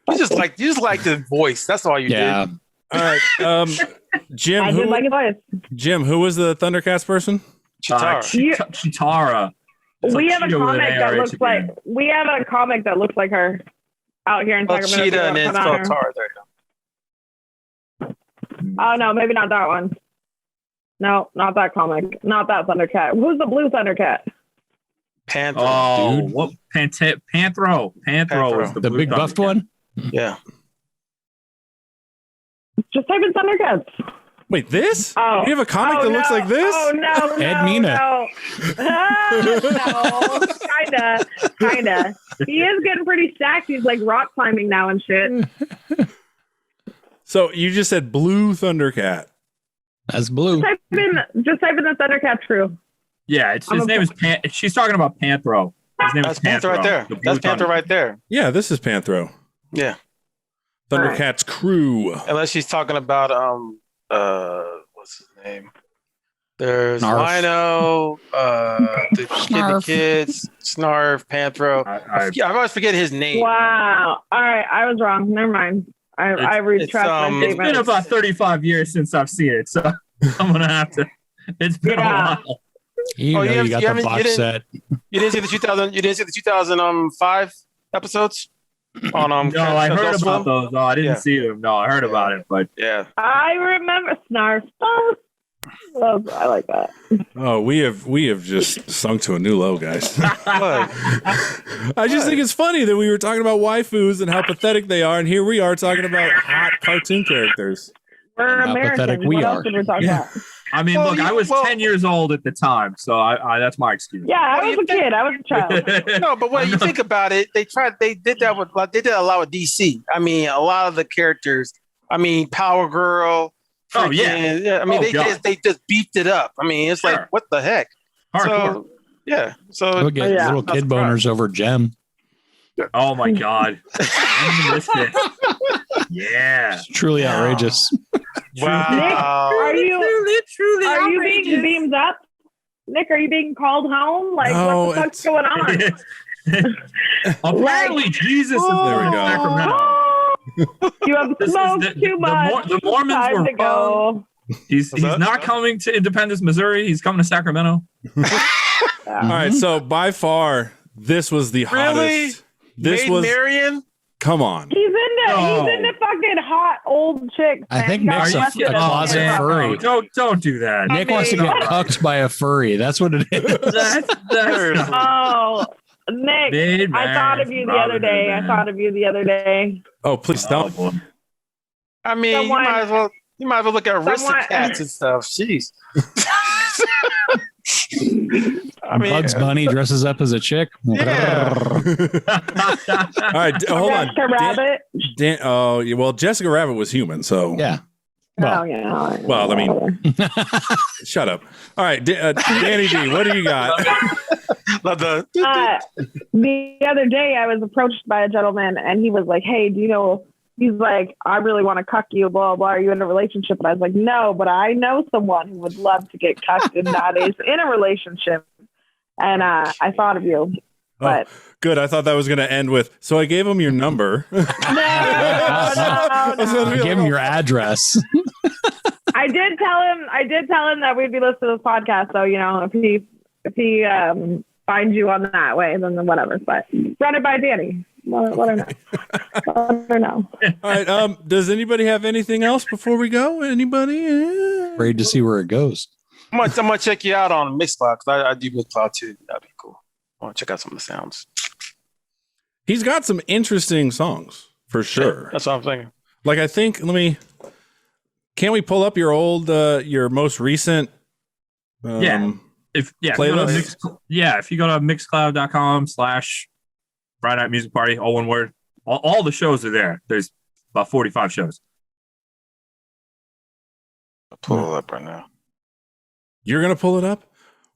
You just like the voice. That's all you Yeah. did. All right, Jim. I did like his voice. Jim, who was the Thundercats person? Chitara. Chitara. It's We like have a Cheetah with an comic that ARH looks at the end. like her out here in Oh, Sacramento. Cheetah and then Come it's out called here. Tara. There you go. Oh no, maybe not that one. No, not that comic. Not that Thundercat. Who's the blue Thundercat? Panther. Oh, dude. what Panthro was the The blue big buffed Thundercat. one? Yeah. Just type in Thundercats. Wait, this? Oh. You have a comic that looks like this? Oh no, Ed Mina. no. No, kinda. He is getting pretty stacked. He's like rock climbing now and shit. So you just said blue Thundercat. That's blue. Just type in the Thundercats crew. Yeah, his name is she's talking about Panthro. His name That's is Panther right there. the blue That's Panther Thunder. right there. Yeah, this is Panthro. Yeah. Thundercats crew. Unless she's talking about what's his name? There's Snarf. Rhino, the Snarf. kids, Snarf, Panthro. I always forget his name. Wow. All right, I was wrong. Never mind. I retract my It's statement. been about 35 years since I've seen it, so I'm gonna have to. It's been a while. You know, you got the box set. You didn't see the 2005 episodes on No, I heard Adult about Swim? those. No, I didn't Yeah. see them. No, I heard about it, but Yeah. I remember Snarf. Oh, I like that. Oh, we have just sunk to a new low, guys. I just think it's funny that we were talking about waifus and how pathetic they are, and here we are talking about hot cartoon characters. We're How Americans. pathetic we What are. else did we talk about? I mean, Well, look, I was 10 years old at the time, so I that's my excuse. Yeah, I was a kid. I was a child. No, but when you think about it, they did that a lot with DC. I mean, a lot of the characters. I mean, Power Girl. Oh, yeah. I mean, Oh, they just beefed it up. I mean, it's Sure. like, what the heck? Hardcore. So yeah. So We'll get Yeah. little kid boners over Gem. Oh my god. I missed it. Yeah. It's truly outrageous. wow. Are you truly are you being beamed up? Nick, are you being called home? Like, No, what the fuck's going on? Apparently, Jesus is There there we in go. Sacramento. You have This is smoked too much. The Mormons Time were to go. He's that? not coming to Independence, Missouri. He's coming to Sacramento. All right, so by far, this was the Really? hottest. This Maid was. Marian? Come on. He's No. into fucking hot old chicks. I man. think God Nick's a bless you. closet man, furry. no, don't do that. Nick wants to get cucked by a furry. That's what it is. That's Oh, Nick, Maid I thought of you the other day. I thought of you the other day. Oh, please don't. boy. I mean, Someone- you might as well look at someone- Aristocats and stuff. Jeez. I mean, Bugs Bunny dresses up as a chick. Yeah. All right, hold on. Jessica Rabbit. Oh, yeah, well, Jessica Rabbit was human, so. Yeah. Oh, yeah. Well, I mean, shut up. All right, Danny D, what do you got? love the. The other day, I was approached by a gentleman, and he was like, "Hey, do you know?" He's like, "I really want to cuck you, blah, blah. Are you in a relationship?" And I was like, "No, but I know someone who would love to get cucked and that is in a relationship." And I thought of you. But Good. I thought that was going to end with, so I gave him your number. no. I gave him your address. I did tell him that we'd be listening to this podcast. So, you know, if he finds you on that way, then whatever. But run it by Danny. Let her know. Let her know. All right. Does anybody have anything else before we go? Anybody? Afraid to see where it goes. I'm gonna check you out on Mixcloud because I do Mixcloud too. That'd be cool. I want to check out some of the sounds. He's got some interesting songs for sure. That's what I'm thinking. Like, I think, can we pull up your old, your most recent playlist? If you go to mixcloud.com/Friday Night Music Party, all one word, all the shows are there. There's about 45 shows. I'll pull it up right now. You're going to pull it up?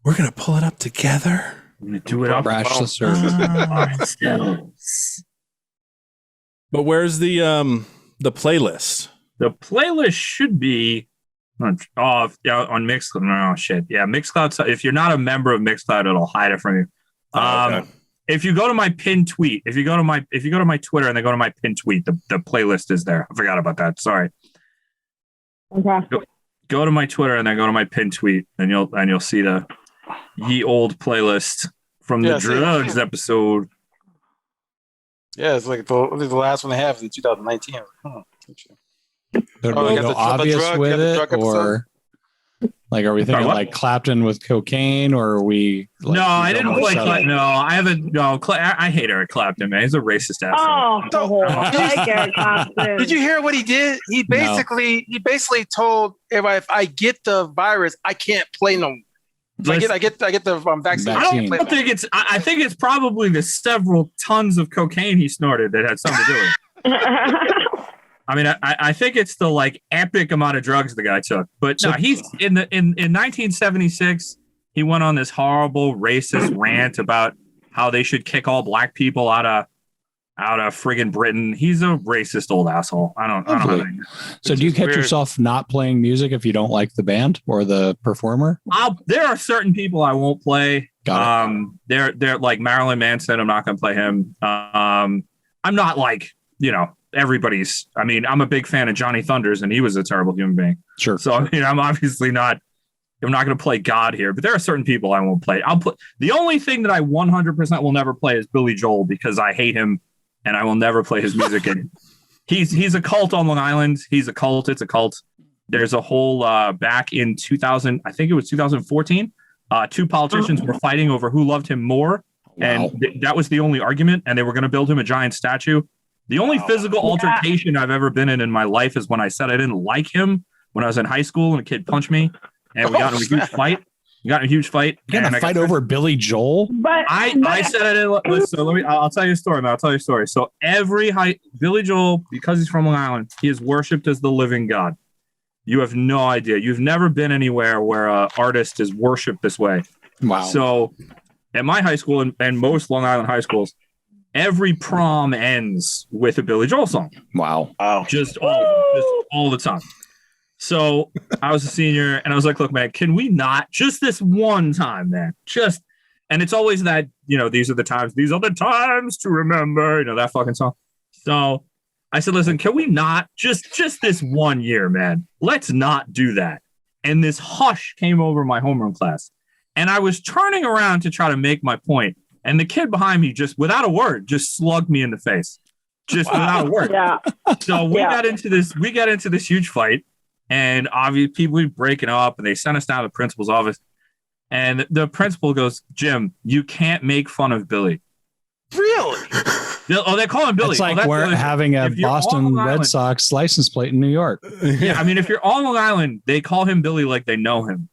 We're going to pull it up together. I'm going to do it up. Crash the service. But where's the playlist? The playlist should be on Mixcloud. No shit. Yeah, Mixcloud. If you're not a member of Mixcloud, it'll hide it from you. Okay. If you go to my pinned tweet, if you go to my Twitter and then go to my pinned tweet, the playlist is there. I forgot about that. Sorry. Okay. Go to my Twitter and then go to my pinned tweet, and you'll see the ye old playlist from the drugs episode. Yeah, it's like the last one they have is in 2019. So do we go obvious with it, or like, are we thinking like Clapton with cocaine, or are we? Like, no, I didn't play Clapton. No, I haven't. No, I hate Eric Clapton, man. He's a racist ass. I like Eric Clapton. Did you hear what he did? He basically told everybody, if I get the virus, I can't play no more. I get the vaccine. I think it's probably the several tons of cocaine he snorted that had something to do with it. I mean, I think it's the like epic amount of drugs the guy took. But no, he's in 1976. He went on this horrible racist rant about how they should kick all black people out of friggin' Britain. He's a racist old asshole. I don't know. So do you catch yourself not playing music if you don't like the band or the performer? There are certain people I won't play. Got it. They're like Marilyn Manson. I'm not going to play him. I'm not like, everybody's. I mean, I'm a big fan of Johnny Thunders, and he was a terrible human being. Sure. So I mean, I'm obviously not. I'm not going to play God here, but there are certain people I won't play. I'll play. The only thing that I 100% will never play is Billy Joel, because I hate him, and I will never play his music. And he's a cult on Long Island. He's a cult. It's a cult. There's a whole back in 2000. I think it was 2014. Two politicians were fighting over who loved him more, and that was the only argument. And they were going to build him a giant statue. The only physical altercation I've ever been in my life is when I said I didn't like him when I was in high school, and a kid punched me, and we got in a huge fight. You got in a huge fight. You got in a fight over Billy Joel? But I said I didn't. Listen, I'll tell you a story, man. I'll tell you a story. So Billy Joel, because he's from Long Island, he is worshipped as the living God. You have no idea. You've never been anywhere where an artist is worshipped this way. Wow. So at my high school and most Long Island high schools, every prom ends with a Billy Joel song. Wow. Just all the time. So I was a senior, and I was like, look, man, can we not just this one time, man? And it's always that, these are the times to remember, that fucking song. So I said, listen, can we not just this one year, man? Let's not do that. And this hush came over my homeroom class, and I was turning around to try to make my point. And the kid behind me, just without a word, just slugged me in the face, without a word. Yeah. So we got into this huge fight, and obviously people were breaking up, and they sent us down to the principal's office. And the principal goes, Jim, you can't make fun of Billy. Really? They call him Billy. It's like we're having a Boston Red Sox license plate in New York. Yeah, I mean, if you're on Long Island, they call him Billy like they know him.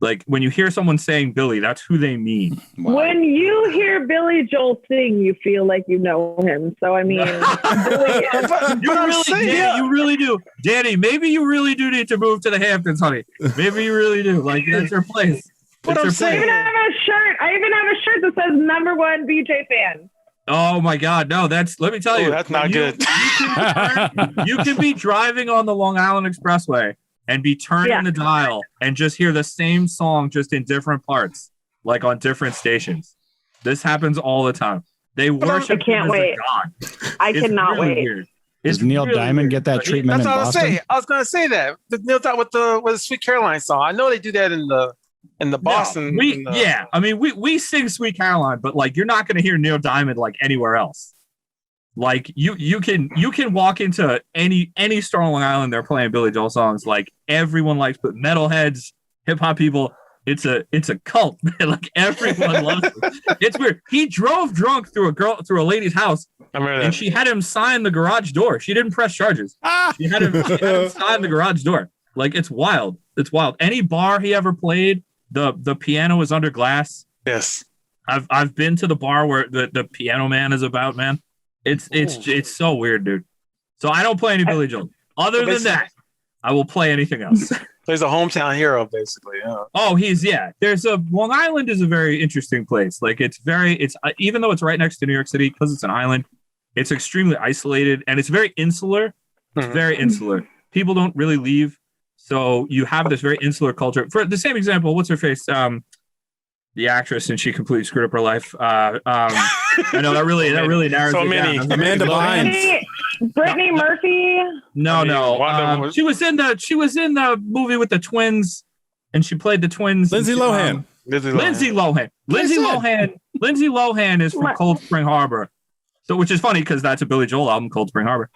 Like when you hear someone saying Billy, that's who they mean. Wow. When you hear Billy Joel sing, you feel like you know him. So I mean, Billy, you really do, Danny. Maybe you really do need to move to the Hamptons, honey. Maybe you really do. Like that's your place. But I'm saying, I even have a shirt that says #1 BJ fan. Oh my God, no! Let me tell you, that's not good. You can be driving on the Long Island Expressway and be turning the dial and just hear the same song just in different parts, like on different stations. This happens all the time. They worship him as a god. I cannot wait. Weird. Does Neil Diamond get that treatment in Boston? I was going to say that. Neil Diamond with the Sweet Caroline song. I know they do that in the Boston. I mean, we sing Sweet Caroline, but like you're not going to hear Neil Diamond like anywhere else. Like you can walk into any store on Long Island, they're playing Billy Joel songs. Like everyone likes, but metalheads, hip hop people, It's a cult, man. Like everyone loves him. It's weird. He drove drunk through a lady's house, and she had him sign the garage door. She didn't press charges. She had him sign the garage door. Like, it's wild. It's wild. Any bar he ever played, the piano is under glass. Yes. I've been to the bar where the piano man is about, man. It's so weird, dude. So I don't play any Billy Joel. Other than that, I will play anything else. He's a hometown hero, basically. Yeah. Oh, Long Island is a very interesting place. Like, it's even though it's right next to New York City, because it's an island, it's extremely isolated and it's very insular. It's very insular. People don't really leave. So you have this very insular culture. For the same example, what's her face? The actress, and she completely screwed up her life. I know that really narrows so it many. down. Amanda Bynes. Brittany Murphy. No. She was in the movie with the twins, and she played the twins. Lindsay Lohan. Lindsay Lohan is from Cold Spring Harbor. So, which is funny because that's a Billy Joel album, Cold Spring Harbor.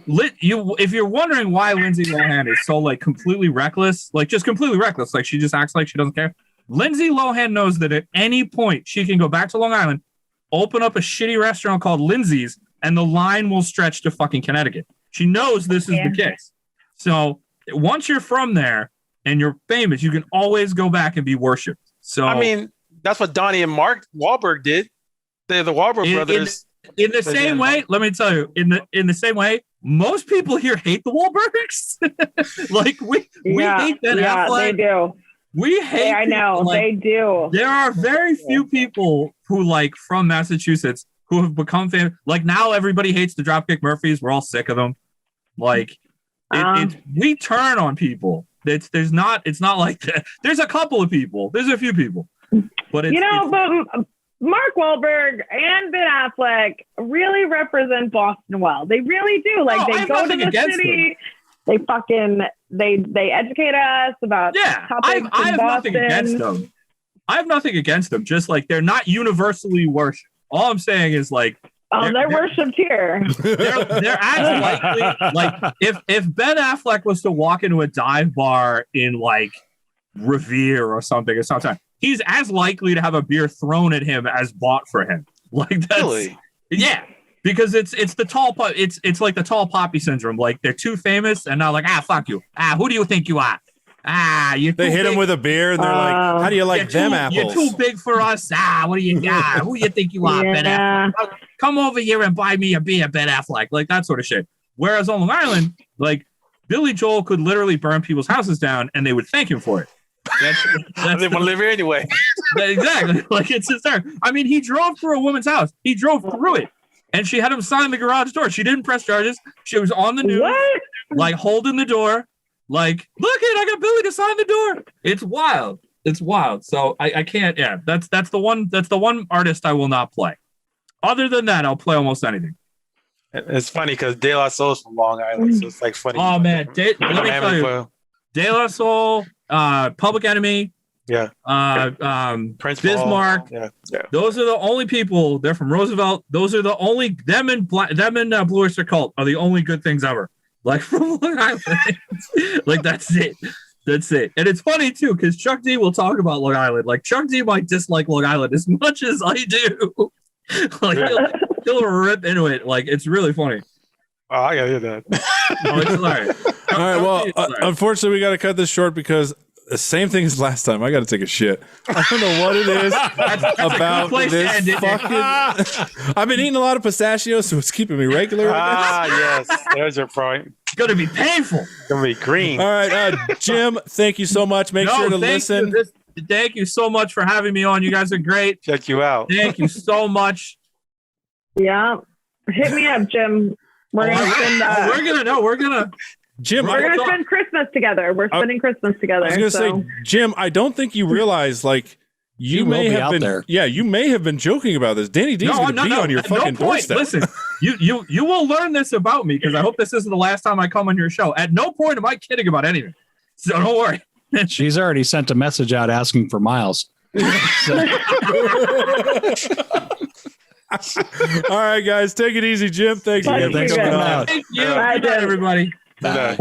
If you're wondering why Lindsay Lohan is so like completely reckless, like just completely reckless, like she just acts like she doesn't care. Lindsay Lohan knows that at any point she can go back to Long Island, open up a shitty restaurant called Lindsay's, and the line will stretch to fucking Connecticut. She knows this is the case. So once you're from there and you're famous, you can always go back and be worshipped. So I mean, that's what Donnie and Mark Wahlberg did. They're the Wahlberg brothers. In the same way, let me tell you, in the same way, most people here hate the Wahlbergs. Like we hate Ben Affleck. They do. We hate. I know they do. There are very few people who like from Massachusetts who have become famous. Like now, everybody hates the Dropkick Murphys. We're all sick of them. Like we turn on people. It's not like that. There's a couple of people. There's a few people, but but Mark Wahlberg and Ben Affleck really represent Boston well. They really do. Like they go to the city. They fucking they educate us about topics I have nothing against them. I have nothing against them. Just like they're not universally worshipped. All I'm saying is like they're worshipped here. They're as likely like if Ben Affleck was to walk into a dive bar in like Revere or something at some time, he's as likely to have a beer thrown at him as bought for him. Like that's really? Yeah. Because it's the tall it's like the tall poppy syndrome. Like they're too famous and now like fuck you. Who do you think you are? They hit him with a beer and they're like, how do you like them apples? You're too big for us. What do you got? Who do you think you are, Ben Affleck? Come over here and buy me a beer, Ben Affleck. Like that sort of shit. Whereas on Long Island, like Billy Joel could literally burn people's houses down and they would thank him for it. They want to live here anyway. Exactly. Like it's his turn. I mean, he drove through a woman's house. He drove through it. And she had him sign the garage door. She didn't press charges. She was on the news, like holding the door. Like, look I got Billy to sign the door. It's wild. It's wild. So I can't. Yeah, that's the one artist I will not play. Other than that, I'll play almost anything. It's funny because De La Soul's from Long Island, so it's like funny. Oh man, let me tell you, De La Soul, Public Enemy. Yeah. Prince Bismarck. Yeah. Those are the only people. They're from Roosevelt. Those are the only them and Blue Oyster Cult are the only good things ever. Like from Long Island. Like that's it. That's it. And it's funny too because Chuck D will talk about Long Island. Like Chuck D might dislike Long Island as much as I do. Like he'll rip into it. Like it's really funny. Oh, I gotta hear that. It's hilarious. All right. Well, unfortunately, we got to cut this short because the same thing as last time. I got to take a shit. I don't know what it is about this fucking. I've been eating a lot of pistachios, so it's keeping me regular. Yes. There's your point. It's going to be painful. It's going to be green. All right. Jim, thank you so much. Make sure to listen. Thank you so much for having me on. You guys are great. Check you out. Thank you so much. Yeah. Hit me up, Jim. We're gonna spend. Jim, we're gonna spend Christmas together. We're spending Christmas together. I was gonna say, Jim, I don't think you realize like you may have been there. Yeah, you may have been joking about this. Danny D's gonna be on your fucking doorstep. Listen, you will learn this about me because I hope this isn't the last time I come on your show. At no point am I kidding about anything. So don't worry. She's already sent a message out asking for Miles. All right, guys, take it easy, Jim. Thanks again. Thanks for coming out. Thank you. Bye, everybody. Bye.